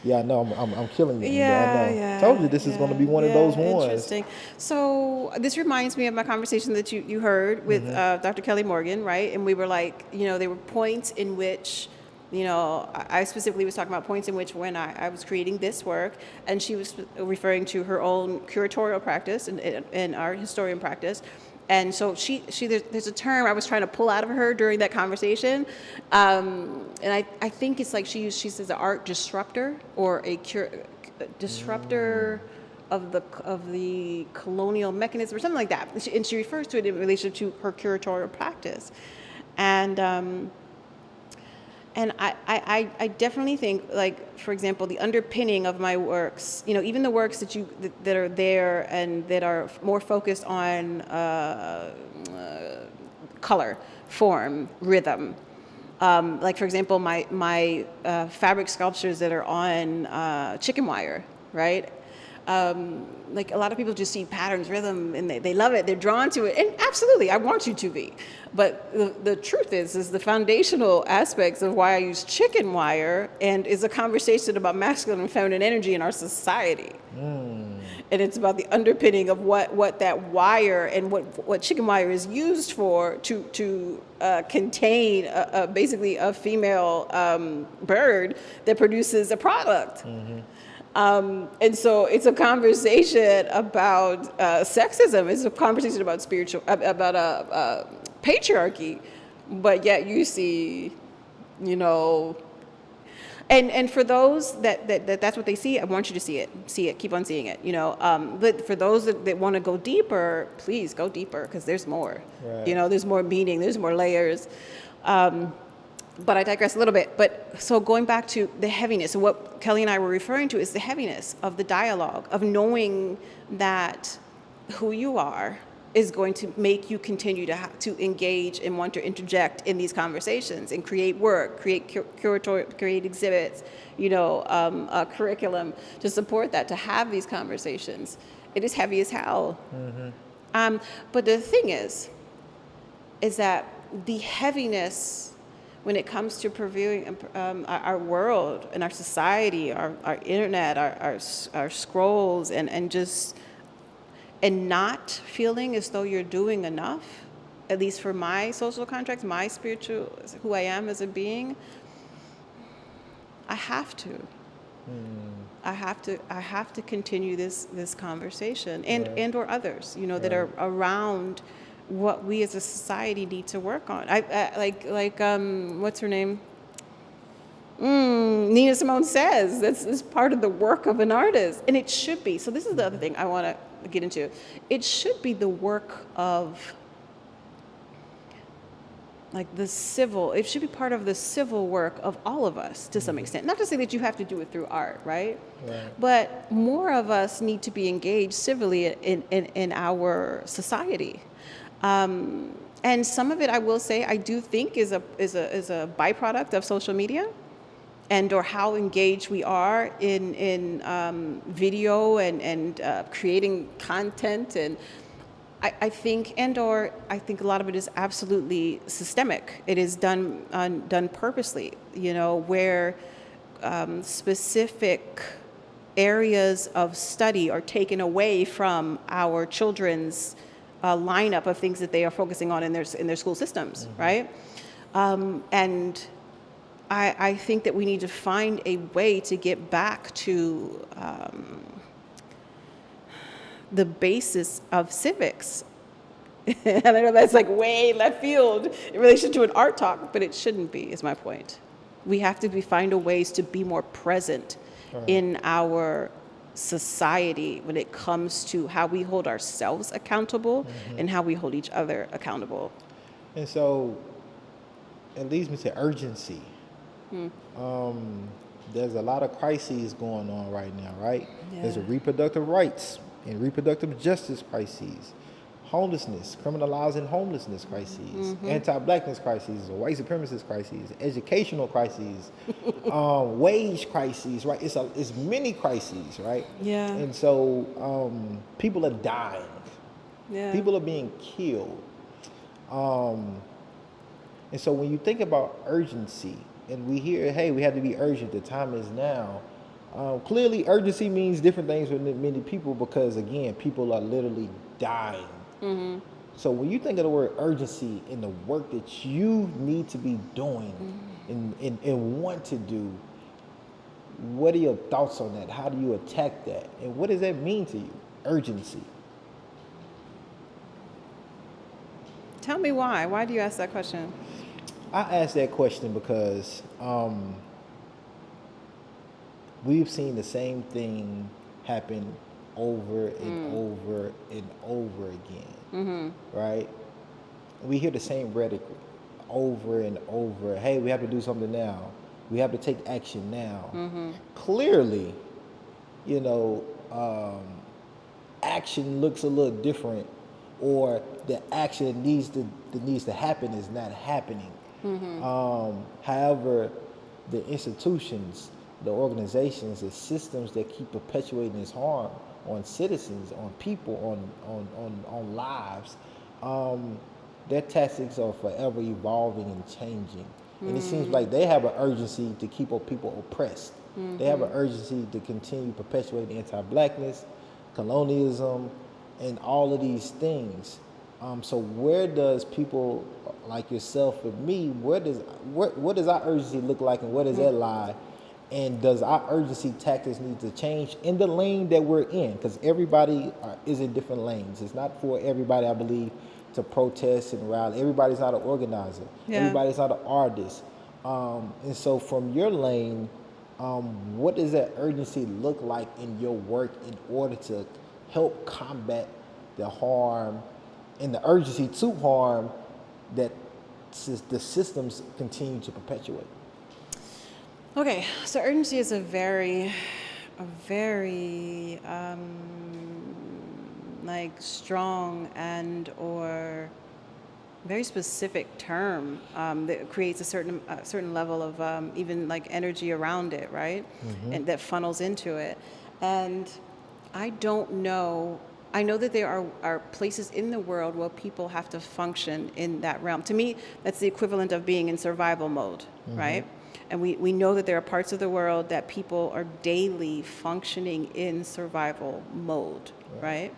Yeah, I know I'm killing you. Yeah, I know. yeah. Told you this is going to be one of those ones. Interesting. So this reminds me of my conversation that you heard with Dr. Kelly Morgan, right? And we were like, there were points in which, I specifically was talking about points in which when I was creating this work, and she was referring to her own curatorial practice and art historian practice. And so there's a term I was trying to pull out of her during that conversation, and I think it's like she says an art disruptor or a disruptor of the colonial mechanism or something like that, and she refers to it in relation to her curatorial practice, and I definitely think, like, for example, the underpinning of my works, even the works that are there and that are more focused on color, form, rhythm. Like, for example, my fabric sculptures that are on chicken wire, right? Like a lot of people just see patterns, rhythm, and they love it. They're drawn to it. And absolutely, I want you to be. But the truth is the foundational aspects of why I use chicken wire and is a conversation about masculine and feminine energy in our society. And it's about the underpinning of what that wire and what chicken wire is used for to contain basically a female bird that produces a product. And so it's a conversation about sexism. It's a conversation about patriarchy, but yet you see, and for those that's what they see, I want you to see it, keep on seeing it, But for those that want to go deeper, please go deeper because there's more. Right. There's more meaning, there's more layers. But I digress a little bit. But so going back to the heaviness, so what Kelly and I were referring to is the heaviness of the dialogue, of knowing that who you are is going to make you continue to engage and want to interject in these conversations and create work, create create exhibits, a curriculum to support that, to have these conversations. It is heavy as hell. But the thing is that the heaviness, when it comes to previewing our world and our society, our internet, our scrolls, and not feeling as though you're doing enough, at least for my social contracts, my spiritual, who I am as a being, I have to. I have to continue this conversation and or others, that are around what we as a society need to work on. What's her name? Nina Simone says that's part of the work of an artist, and it should be. So this is the other thing I want to get into. It should be the work of it should be part of the civil work of all of us to some extent. Not to say that you have to do it through art, right? But more of us need to be engaged civilly in our society. And some of it, I will say, I do think is a byproduct of social media, and or how engaged we are in video and creating content. And I think a lot of it is absolutely systemic. It is done purposely, where specific areas of study are taken away from our children's lineup of things that they are focusing on in their school systems, right? And I think that we need to find a way to get back to the basis of civics. And I know that's way left field in relation to an art talk, but it shouldn't be, is my point. We have to find a ways to be more present in our society when it comes to how we hold ourselves accountable and how we hold each other accountable. And so it leads me to urgency. There's a lot of crises going on right now, right? Yeah. There's a reproductive rights and reproductive justice crises, homelessness, criminalizing homelessness crises, anti-blackness crises, white supremacist crises, educational crises, wage crises, right? It's many crises, right? Yeah. And so people are dying. Yeah. People are being killed. And so when you think about urgency, and we hear, hey, we have to be urgent, the time is now. Clearly, urgency means different things for many people because, again, people are literally dying. So when you think of the word urgency and the work that you need to be doing and want to do, what are your thoughts on that? How do you attack that? And what does that mean to you, urgency? Tell me why. Why do you ask that question? I ask that question because we've seen the same thing happen over and over and over again, right? We hear the same rhetoric over and over. Hey, we have to do something now. We have to take action now. Clearly, action looks a little different, or the action that needs to happen is not happening. However, the institutions, the organizations, the systems that keep perpetuating this harm on citizens, on people, on lives, their tactics are forever evolving and changing. And it seems like they have an urgency to keep people oppressed. They have an urgency to continue perpetuating anti-blackness, colonialism, and all of these things. So where does people like yourself and me, what does our urgency look like, and where does that lie? And does our urgency tactics need to change in the lane that we're in? Because everybody is in different lanes. It's not for everybody, I believe, to protest and rally. Everybody's not an organizer. Yeah. Everybody's not an artist. And so from your lane, what does that urgency look like in your work in order to help combat the harm and the urgency to harm that the systems continue to perpetuate? Okay, so urgency is a very like strong and or very specific term that creates a certain level of even like energy around it, right? And that funnels into it. And I don't know. I know that there are places in the world where people have to function in that realm. To me, that's the equivalent of being in survival mode, right? And we know that there are parts of the world that people are daily functioning in survival mode, right?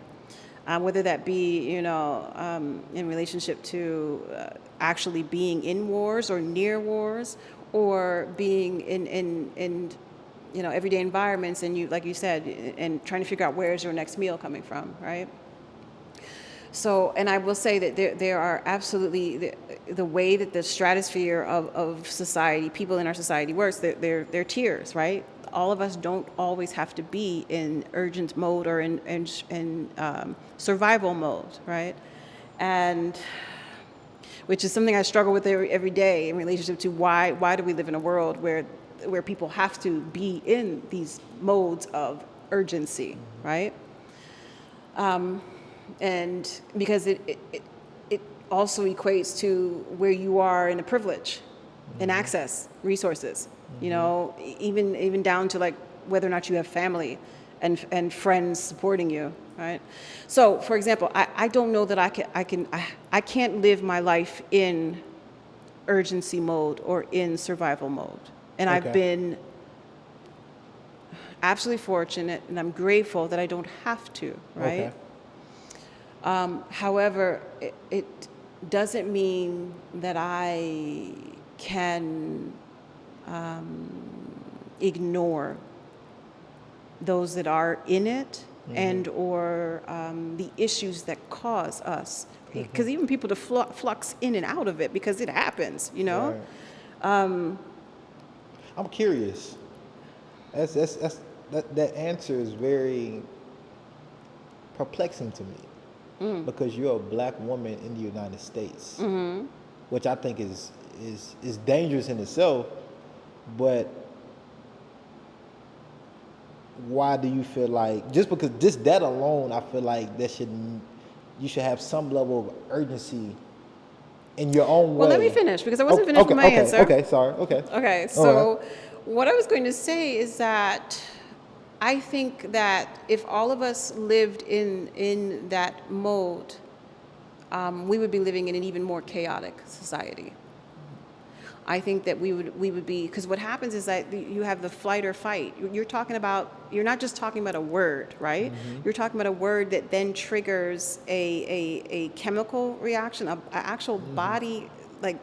Whether that be, in relationship to actually being in wars or near wars, or being in everyday environments, and like you said, and trying to figure out where's your next meal coming from, right? So, and I will say that there are absolutely the way that the stratosphere of society, people in our society works, they're tiers, right? All of us don't always have to be in urgent mode or in survival mode, right? And which is something I struggle with every day in relationship to why do we live in a world where people have to be in these modes of urgency, right? And because it also equates to where you are in a privilege, in access, resources, even down to like whether or not you have family and friends supporting you, right? So, for example, I don't know that I can't live my life in urgency mode or in survival mode, and Okay. I've been absolutely fortunate, and I'm grateful that I don't have to, right? Okay. However, it doesn't mean that I can ignore those that are in it and or the issues that cause us. Because even people to flux in and out of it, because it happens, Right. I'm curious. That answer is very perplexing to me. Because you're a black woman in the United States, which I think is dangerous in itself. But why do you feel like, just because just that alone, I feel like you should have some level of urgency in your own way? Well, let me finish, because I wasn't finished with my answer. Okay, sorry. Okay. Okay, so what I was going to say is that I think that if all of us lived in that mode, we would be living in an even more chaotic society. I think that we would be, because what happens is that you have the flight or fight. You're not just talking about a word, right? You're talking about a word that then triggers a chemical reaction, an actual body, like,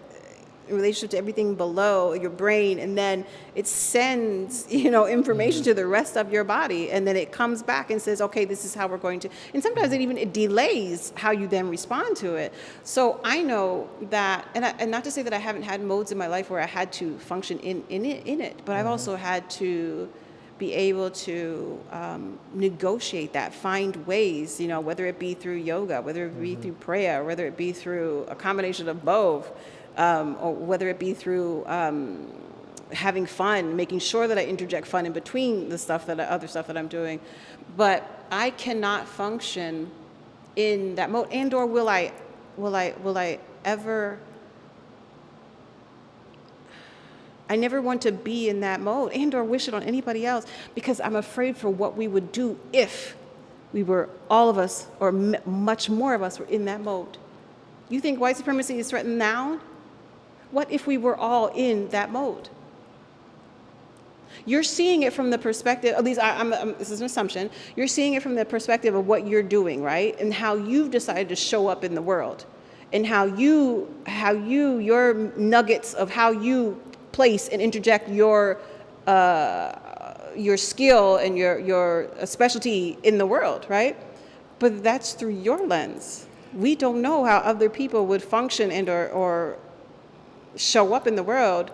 in relationship to everything below your brain, and then it sends information to the rest of your body, and then it comes back and says, okay, this is how we're going to, and sometimes it delays how you then respond to it. So I know that, and not to say that I haven't had modes in my life where I had to function in it, but I've also had to be able to negotiate that, find ways, whether it be through yoga, whether it be through prayer, whether it be through a combination of both, or whether it be through having fun, making sure that I interject fun in between the other stuff that I'm doing. But I cannot function in that mode, and or will I ever? I never want to be in that mode and or wish it on anybody else, because I'm afraid for what we would do if all of us, or much more of us, were in that mode. You think white supremacy is threatened now? What if we were all in that mode? You're seeing it from the perspective, at least this is an assumption, you're seeing it from the perspective of what you're doing, right? And how you've decided to show up in the world. And how your nuggets of how you place and interject your skill and your specialty in the world, right? But that's through your lens. We don't know how other people would function or show up in the world.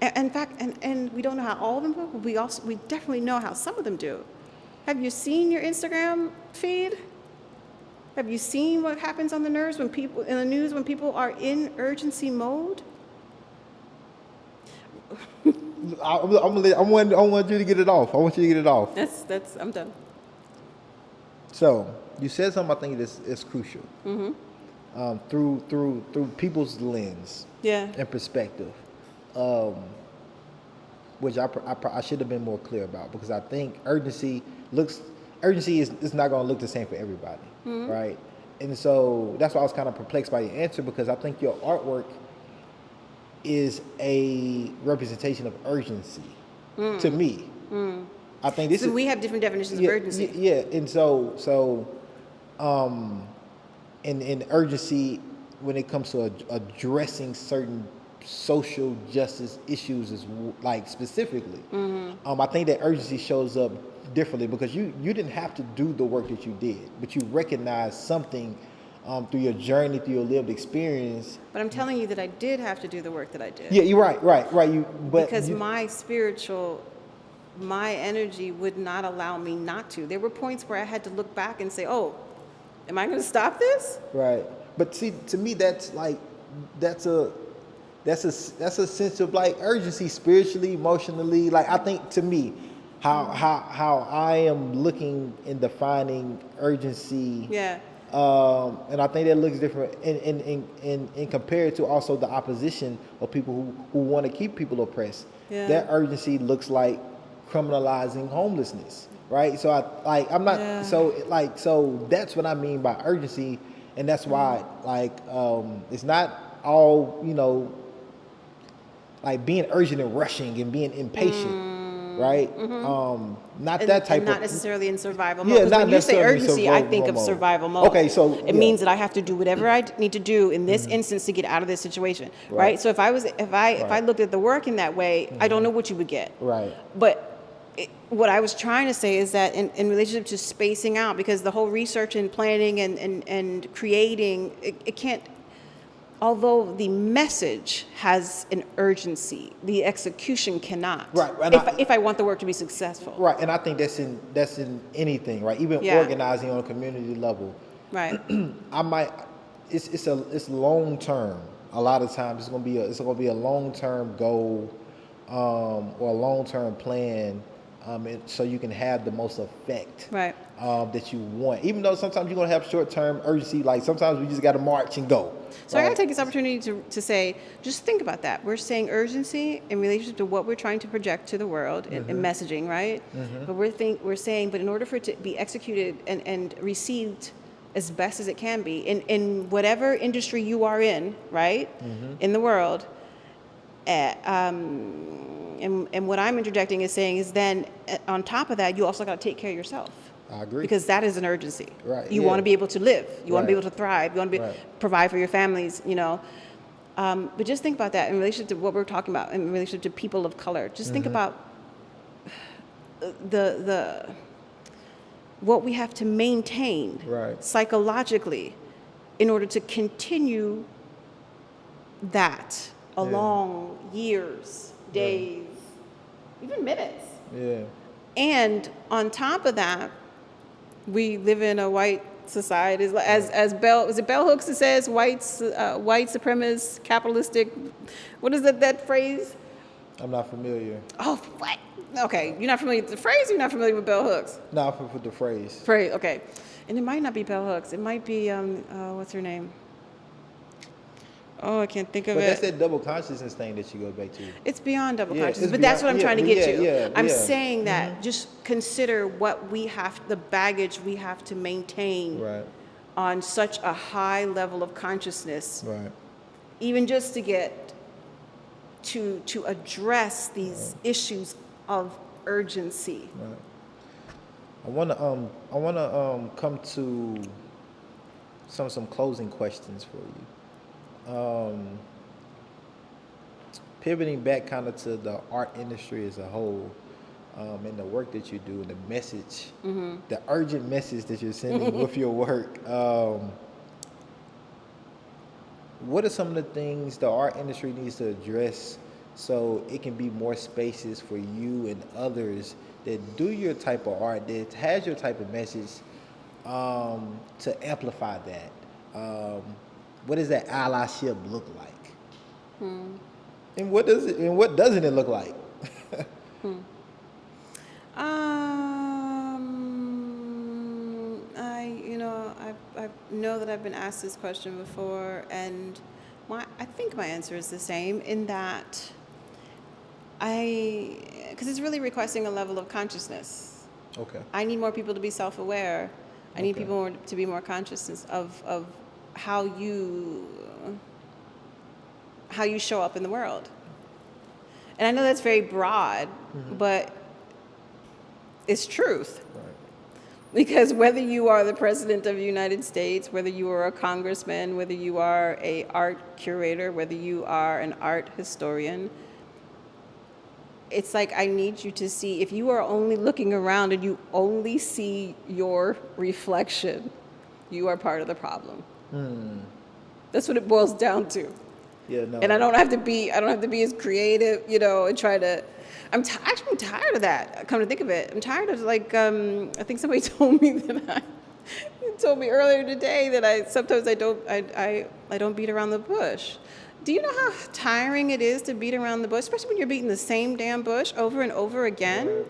In fact, and we don't know how all of them do, but we definitely know how some of them do. Have you seen your Instagram feed? Have you seen what happens on the news when people are in urgency mode? I want you to get it off. I want you to get it off. That's I'm done. So you said something I think is crucial. Mm-hmm. Through people's lens. Yeah. And perspective, which I should have been more clear about, because I think urgency is not going to look the same for everybody, mm-hmm. right? And so that's why I was kind of perplexed by your answer, because I think your artwork is a representation of urgency to me. Mm. I think this so we have different definitions of urgency. Yeah, and so in urgency when it comes to addressing certain social justice issues is like specifically. Mm-hmm. I think that urgency shows up differently because you didn't have to do the work that you did, but you recognized something through your journey, through your lived experience. But I'm telling you that I did have to do the work that I did. Yeah, you're right. Because my energy would not allow me not to. There were points where I had to look back and say, "Oh, am I going to stop this?" Right. But see, to me, that's a sense of like urgency, spiritually, emotionally. Like I think to me, how I am looking and defining urgency. Yeah. And I think that looks different in compared to also the opposition of people who want to keep people oppressed. Yeah. That urgency looks like criminalizing homelessness, right? So so that's what I mean by urgency, and that's why it's not all like being urgent and rushing and being impatient, right? Mm-hmm. Not necessarily in survival mode. Yeah, when you say urgency, I think of survival mode. Okay, so it means that I have to do whatever I need to do in this instance to get out of this situation, right? So if I looked at the work in that way, I don't know what you would get, right? But what I was trying to say is that in relationship to spacing out, because the whole research and planning and creating, it can't. Although the message has an urgency, the execution cannot. Right. If I want the work to be successful. Right, and I think that's in anything, right? Even organizing on a community level. Right. It's long term. A lot of times it's gonna be a long term goal, or a long term plan. So you can have the most effect that you want. Even though sometimes you're going to have short-term urgency, like sometimes we just got to march and go. So I got to take this opportunity to say, just think about that. We're saying urgency in relationship to what we're trying to project to the world in messaging, right? Mm-hmm. But we're saying, but in order for it to be executed and received as best as it can be, in whatever industry you are in, right, in the world, and what I'm interjecting is saying is then on top of that, you also got to take care of yourself. I agree. Because that is an urgency. Right. You want to be able to live. You want to be able to thrive. You want to provide for your families, But just think about that in relationship to what we're talking about, in relationship to people of color. Just think about the what we have to maintain psychologically in order to continue that along years, days, even minutes. Yeah. And on top of that, we live in a white society, as Bell Hooks says, white supremacist, capitalistic. What is that phrase? I'm not familiar. Oh, what? Okay, you're not familiar with the phrase. Or you're not familiar with Bell Hooks. No, with the phrase. Phrase, okay, and it might not be Bell Hooks. It might be what's her name? Oh, I can't think of But it. that's that double consciousness thing that you go back to. It's beyond double Yeah, consciousness, it's but that's what beyond- I'm trying to yeah, get to. yeah, I'm yeah. saying that just consider what we have, the baggage we have to maintain Right. on such a high level of consciousness, Right. even just to get to address these issues of urgency. Right. I wanna come to some closing questions for you. Pivoting back kind of to the art industry as a whole, and the work that you do, and the message, the urgent message that you're sending with your work. What are some of the things the art industry needs to address so it can be more spaces for you and others that do your type of art, that has your type of message, to amplify that? What does that allyship look like? And what doesn't it look like? I know that I've been asked this question before, and I think my answer is the same in that because it's really requesting a level of consciousness. Okay. I need more people to be self-aware. I need Okay. people to be more conscious of how you show up in the world. And I know that's very broad, but it's truth. Right. Because whether you are the president of the United States, whether you are a congressman, whether you are an art curator, whether you are an art historian, it's like I need you to see, if you are only looking around and you only see your reflection, you are part of the problem. That's what it boils down to. Yeah. No. And I don't have to be as creative, and try to. Actually, I'm tired of that. Come to think of it, I'm tired of I think somebody told me earlier today that I don't beat around the bush. Do you know how tiring it is to beat around the bush, especially when you're beating the same damn bush over and over again?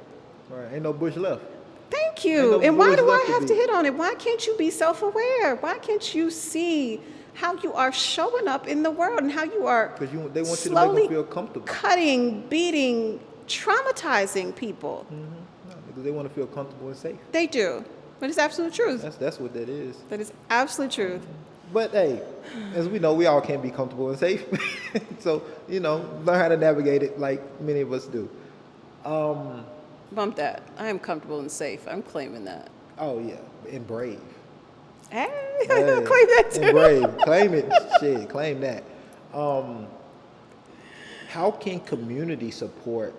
Right. Ain't no bush left. Thank Ain't you. no And why bush do I left to have to beat. hit on it? Why can't you be self-aware? Why can't you see how you are showing up in the world and how you are Because they want you to make slowly them feel comfortable. cutting, beating, traumatizing people? No, because they want to feel comfortable and safe. They do. But it's absolute truth. That's what that is. That is absolute truth. But hey, as we know, we all can't be comfortable and safe. So, learn how to navigate it like many of us do. Bump that. I am comfortable and safe. I'm claiming that. Oh yeah, and brave. Hey, Hey, claim that too. and brave. Claim it. Shit, claim that. How can community support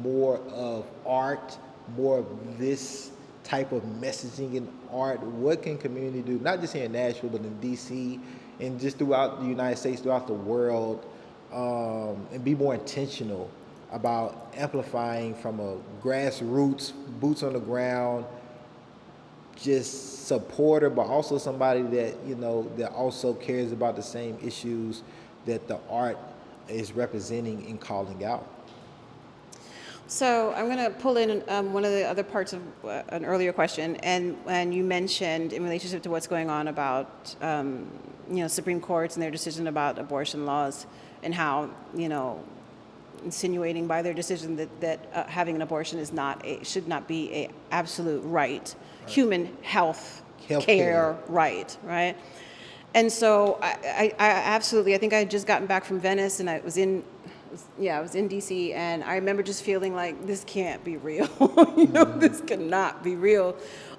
more of art, more of this type of messaging in art? What can community do, not just here in Nashville, but in DC and just throughout the United States, throughout the world, and be more intentional about amplifying from a grassroots, boots on the ground, just supporter, but also somebody that, that also cares about the same issues that the art is representing and calling out? So I'm going to pull in one of the other parts of an earlier question, and you mentioned in relationship to what's going on about Supreme Courts and their decision about abortion laws, and how insinuating by their decision that having an abortion should not be a absolute right, human health care right. And so I absolutely, I think I had just gotten back from Venice, and I was in DC, and I remember just feeling like this can't be real. This cannot be real.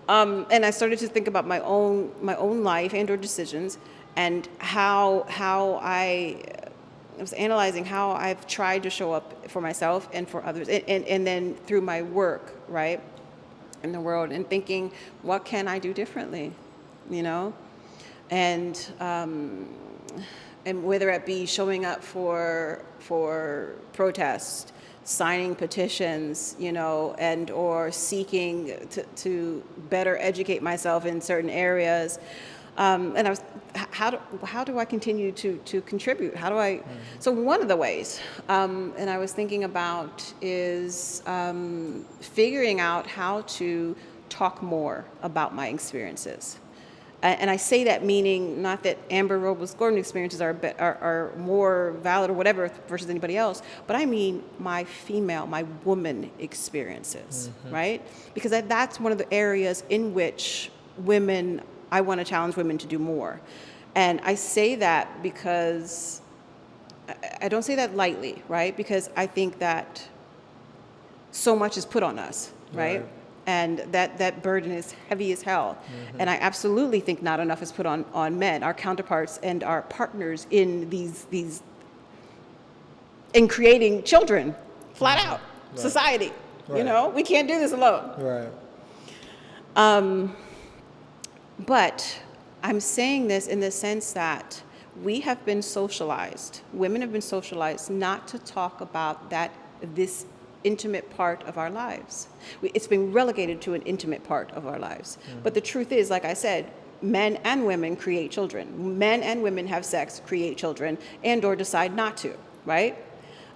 And I started to think about my own life and or decisions, and how I was analyzing how I've tried to show up for myself and for others, and then through my work, right, in the world, and thinking, what can I do differently, and whether it be showing up for protests, signing petitions, and or seeking to better educate myself in certain areas. And I was, how do I continue to contribute? How do I? So one of the ways, and I was thinking about is figuring out how to talk more about my experiences. And I say that meaning not that Amber Robles-Gordon experiences are more valid or whatever versus anybody else, but I mean my woman experiences, right? Because that's one of the areas in which I want to challenge women to do more. And I say that because I don't say that lightly, right? Because I think that so much is put on us, right? And that burden is heavy as hell. And I absolutely think not enough is put on men, our counterparts and our partners in in creating children, flat out, society. You know, we can't do this alone. Right. But I'm saying this in the sense that we have been socialized, women have been socialized not to talk about this intimate part of our lives. It's been relegated to an intimate part of our lives. But the truth is, like I said, men and women create children. Men and women have sex, create children, and/or decide not to, right?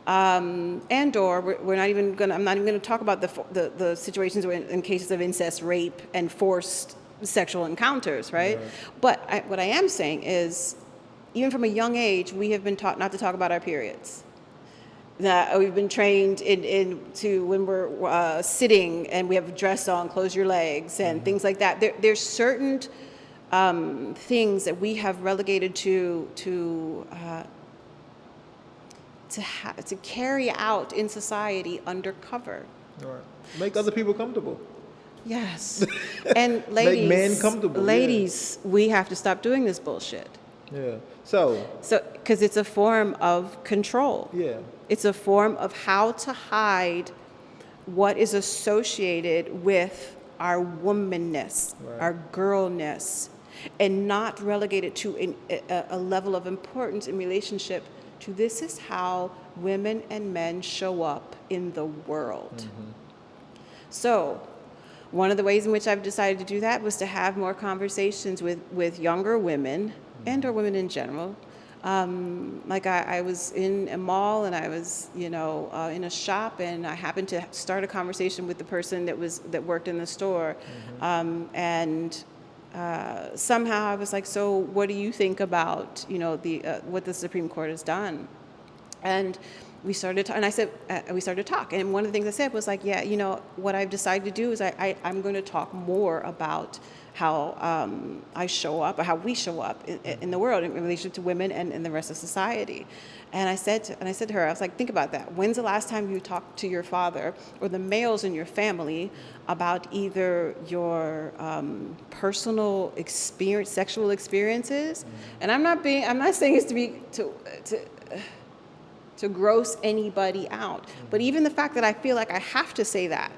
And/or I'm not even going to talk about the situations in cases of incest, rape, and forced sexual encounters, right? But what I am saying is, even from a young age, we have been taught not to talk about our periods. That we've been trained to when we're sitting and we have a dress on, close your legs and things like that. There's certain things that we have relegated to carry out in society undercover. Right. Make other people comfortable. Yes. And ladies, Make men comfortable. Ladies, we have to stop doing this bullshit. Yeah. So, because it's a form of control. yeah. It's a form of how to hide what is associated with our womanness, our girlness, and not relegate it to a level of importance in relationship to this is how women and men show up in the world. So, one of the ways in which I've decided to do that was to have more conversations with younger women and or women in general. Like I was in a mall and I was, in a shop, and I happened to start a conversation with the person that worked in the store, and somehow I was like, so what do you think about what the Supreme Court has done? And we started to talk, and one of the things I said was like, what I've decided to do is I'm going to talk more about how I show up, or how we show up in the world in relationship to women and the rest of society. And I said to her, I was like, think about that. When's the last time you talked to your father or the males in your family about either your personal experience, sexual experiences? And I'm not saying it's to gross anybody out, but even the fact that I feel like I have to say that.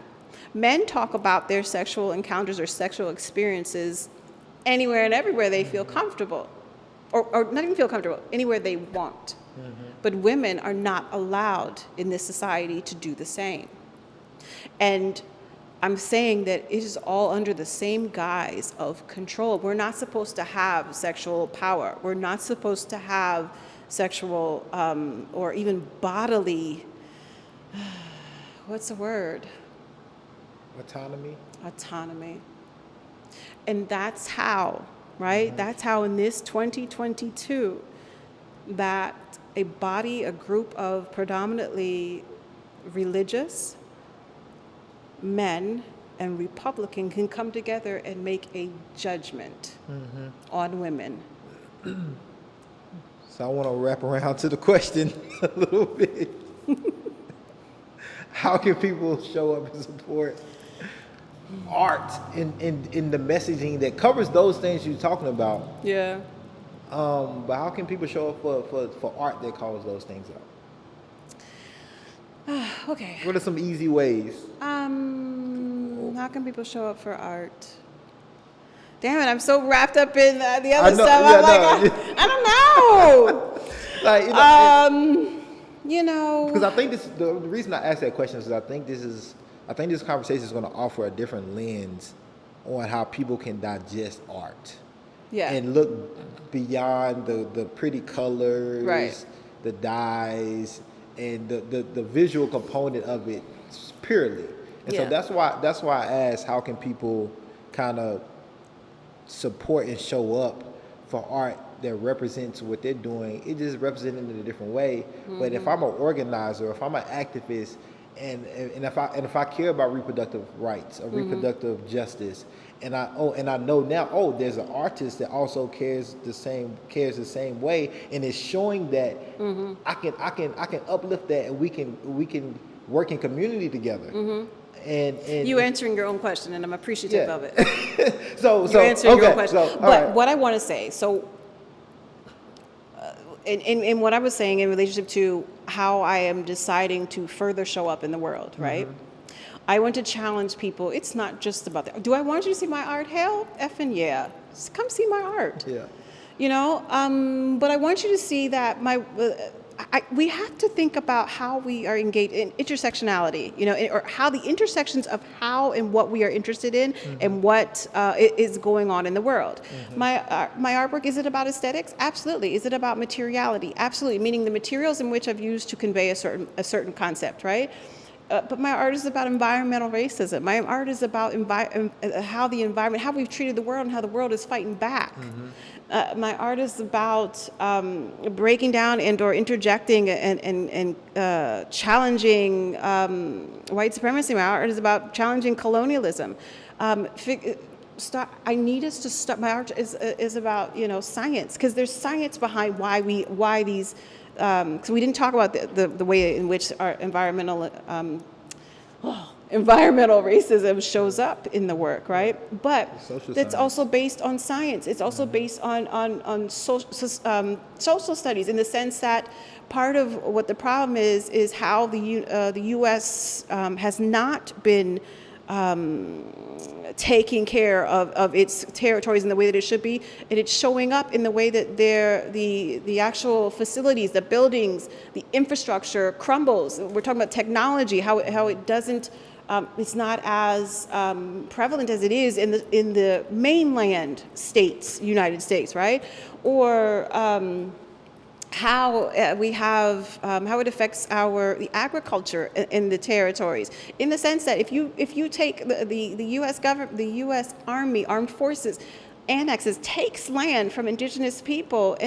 Men talk about their sexual encounters or sexual experiences anywhere and everywhere they feel comfortable, or not even feel comfortable, anywhere they want. But women are not allowed in this society to do the same. And I'm saying that it is all under the same guise of control. We're not supposed to have sexual power. We're not supposed to have sexual or even bodily, what's the word? Autonomy. And that's how, right? That's how in this 2022 that a group of predominantly religious men and Republican can come together and make a judgment on women. So I want to wrap around to the question a little bit. How can people show up and support art in the messaging that covers those things you're talking about? Yeah. But how can people show up for art that calls those things out? Okay. What are some easy ways? How can people show up for art? Damn it, I'm so wrapped up in the other stuff. I don't know. Like, because I think the reason I asked that question is I think this conversation is going to offer a different lens on how people can digest art. Yeah. And look beyond the pretty colors, right, the dyes, and the visual component of it purely. And so that's why I asked, how can people kind of support and show up for art that represents what they're doing. It just represents it in a different way. But if I'm an organizer, if I'm an activist, and if I care about reproductive rights or reproductive justice, and I know now, there's an artist that also cares the same way, and it's showing that I can uplift that, and we can work in community together. And You answering your own question, and I'm appreciative of it. so You're answering your own okay, question. so, all But right. what I want to say, in what I was saying in relationship to how I am deciding to further show up in the world, right? I want to challenge people. It's not just about that. Do I want you to see my art? Hell, effing yeah. Just come see my art. Yeah. You know, but I want you to see that we have to think about how we are engaged in intersectionality, you know, or how the intersections of how and what we are interested in and what is going on in the world. My artwork, is it about aesthetics? Absolutely. Is it about materiality? Absolutely. Meaning the materials in which I've used to convey a certain concept, right? But my art is about environmental racism. My art is about how the environment, how we've treated the world and how the world is fighting back. My art is about breaking down and or interjecting and challenging white supremacy. My art is about challenging colonialism. I need us to start. My art is about, you know, science, because there's science behind why these. Because we didn't talk about the way in which our environmental racism shows up in the work, right? But it's also based on science. It's also based on social studies, in the sense that part of what the problem is how the U.S. Has not been taking care of its territories in the way that it should be, and it's showing up in the way that the actual facilities, the buildings, the infrastructure crumbles. We're talking about technology, how it doesn't, it's not as prevalent as it is in the mainland states, United States, right? Or how how it affects the agriculture in the territories, in the sense that if you take the U.S. government, the U.S. Army, Armed Forces, annexes, takes land from indigenous people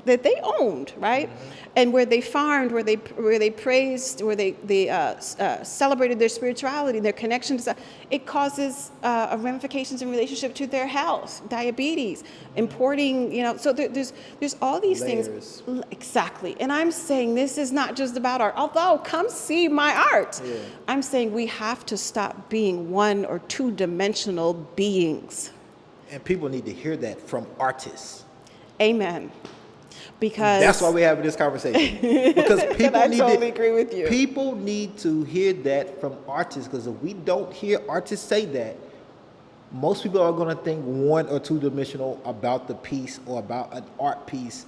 that they owned, right? And where they farmed, where they praised, where they celebrated their spirituality, their connection to, it causes ramifications in relationship to their health, diabetes, importing, you know, so there's all these things. Exactly. And I'm saying this is not just about art, although come see my art. Yeah. I'm saying we have to stop being one or two dimensional beings. And people need to hear that from artists. Amen. Because that's why we're having this conversation. Because people I totally agree with you. People need to hear that from artists, because if we don't hear artists say that, most people are going to think one or two dimensional about the piece or about an art piece,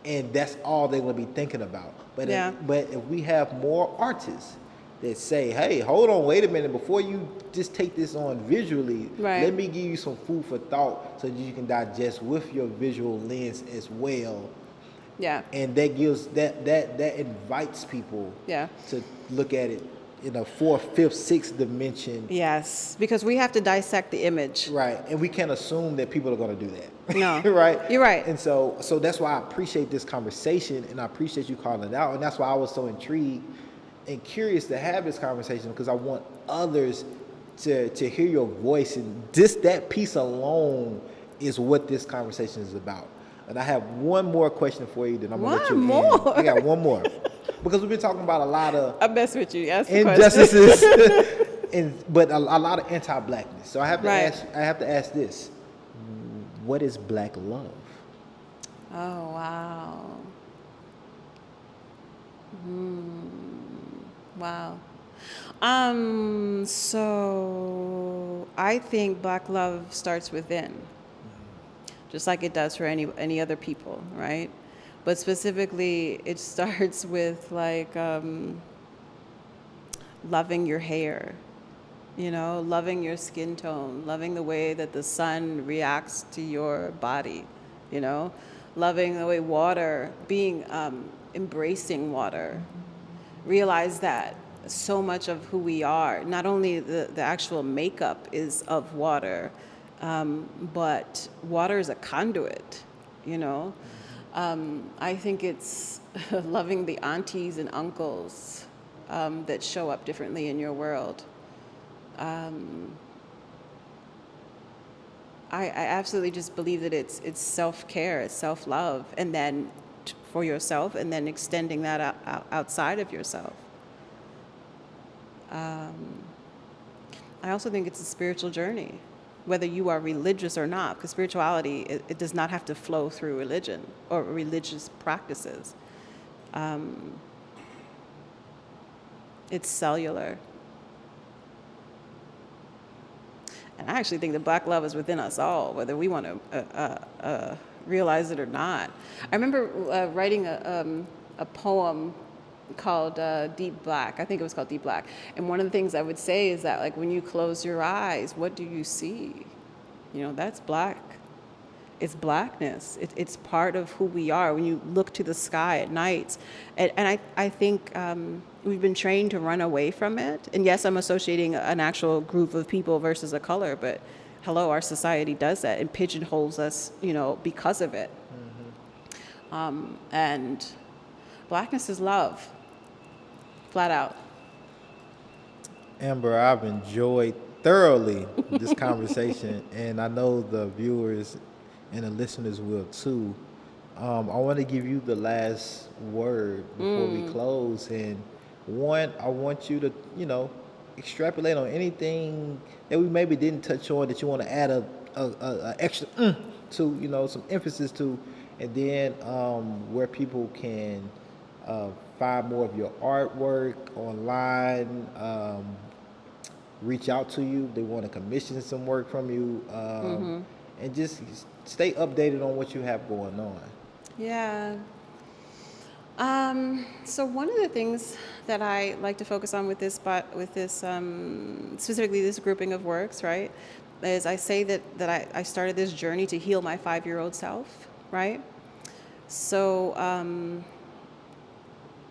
and that's all they're going to be thinking about. But if we have more artists that say, hey, hold on, wait a minute, before you just take this on visually, let me give you some food for thought so that you can digest with your visual lens as well. Yeah. And that gives that invites people to look at it in a 4th, 5th, 6th dimension. Yes, because we have to dissect the image. Right. And we can't assume that people are going to do that. No. Right? You're right. And so that's why I appreciate this conversation, and I appreciate you calling it out. And that's why I was so intrigued and curious to have this conversation, because I want others to hear your voice, and that piece alone is what this conversation is about. And I have one more question for you, then I'm gonna let you more. I got one more, because we've been talking about a lot of I mess with you. Ask injustices, but a lot of anti-blackness. So I have to ask this: what is Black love? Oh wow. Wow. So I think Black love starts within, just like it does for any other people, right? But specifically, it starts with like loving your hair, you know, loving your skin tone, loving the way that the sun reacts to your body, you know, loving the way water, embracing water. Realize that so much of who we are, not only the actual makeup is of water, but water is a conduit, you know. I think it's loving the aunties and uncles that show up differently in your world. I absolutely just believe that it's self-care, it's self-love, and then for yourself, and then extending that outside of yourself. I also think it's a spiritual journey, whether you are religious or not, because spirituality, it does not have to flow through religion or religious practices. It's cellular. And I actually think the Black love is within us all, whether we want to realize it or not. I remember writing a poem called Deep Black. I think it was called Deep Black. And one of the things I would say is that, like, when you close your eyes, what do you see? You know, that's black. It's blackness. It's part of who we are. When you look to the sky at night, and I think we've been trained to run away from it. And yes, I'm associating an actual group of people versus a color, but hello, our society does that and pigeonholes us, you know, because of it. Mm-hmm. And blackness is love, flat out. Amber, I've enjoyed thoroughly this conversation, and I know the viewers and the listeners will too. I want to give you the last word before we close. And one, I want you to, you know, extrapolate on anything that we maybe didn't touch on that you want to add a extra to, you know, some emphasis to, and then where people can find more of your artwork online, reach out to you, they want to commission some work from you, and just stay updated on what you have going on. Yeah. So one of the things that I like to focus on with this specifically this grouping of works, right, is I say that I started this journey to heal my 5-year-old self, right? So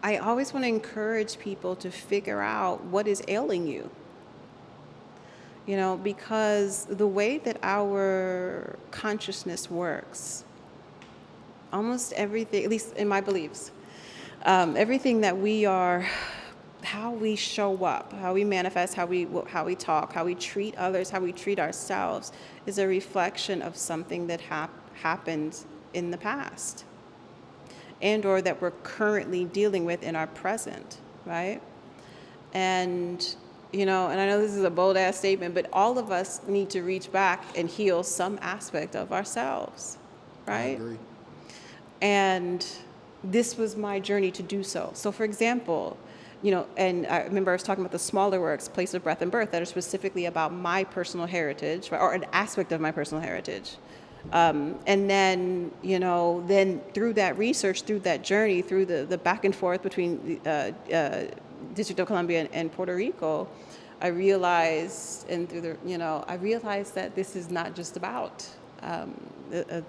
I always want to encourage people to figure out what is ailing you. You know, because the way that our consciousness works, almost everything, at least in my beliefs, everything that we are, how we show up, how we manifest, how we talk, how we treat others, how we treat ourselves, is a reflection of something that happened in the past, and or that we're currently dealing with in our present, right? And you know, and I know this is a bold ass statement, but all of us need to reach back and heal some aspect of ourselves, right? I agree. And this was my journey to do so. So for example, you know, and I remember I was talking about the smaller works, Place of Breath and Birth, that are specifically about my personal heritage, or an aspect of my personal heritage. And then, you know, then through that research, through that journey, through the back and forth between District of Columbia and Puerto Rico, I realized, I realized that this is not just about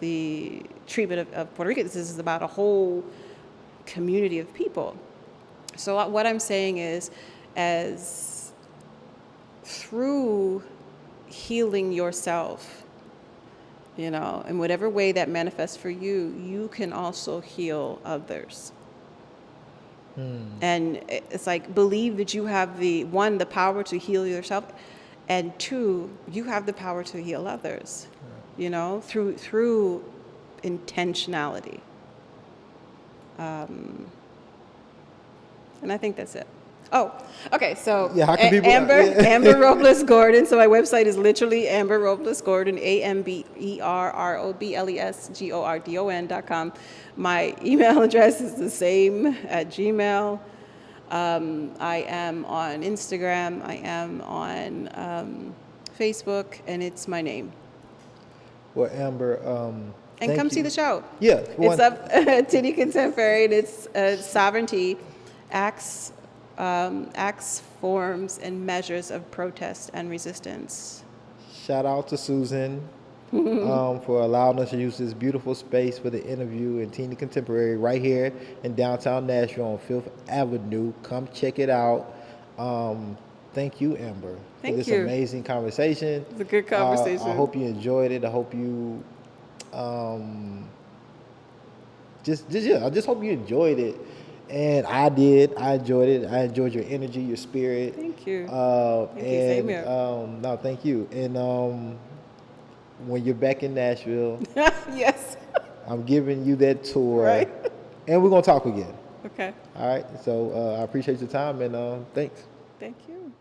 the treatment of Puerto Rico. This is about a whole community of people. So what I'm saying is, as through healing yourself, you know, in whatever way that manifests for you, you can also heal others. And it's like, believe that you have the power to heal yourself, and 2, you have the power to heal others, you know, through intentionality. And I think that's it. Oh, okay. So Yeah, how can people- Amber Robles-Gordon. So my website is literally Amber Robles-Gordon, AmberRoblesGordon.com. My email address is the same at Gmail. I am on Instagram. I am on Facebook, and it's my name. Well, Amber, And come see the show. Yeah. It's up at Titty Contemporary, and it's Sovereignty, Acts, Forms, and Measures of Protest and Resistance. Shout out to Susan for allowing us to use this beautiful space for the interview in Teen Contemporary right here in downtown Nashville on 5th Avenue. Come check it out. thank you, Amber, Thank for this you. amazing conversation. It's a good conversation. I hope you enjoyed it. I hope you, I just hope you enjoyed it. And I did. I enjoyed it. I enjoyed your energy, your spirit. Thank you. Thank you. Same here. No, thank you. And when you're back in Nashville, Yes. I'm giving you that tour. Right. And we're going to talk again. Okay. All right. So I appreciate your time and thanks. Thank you.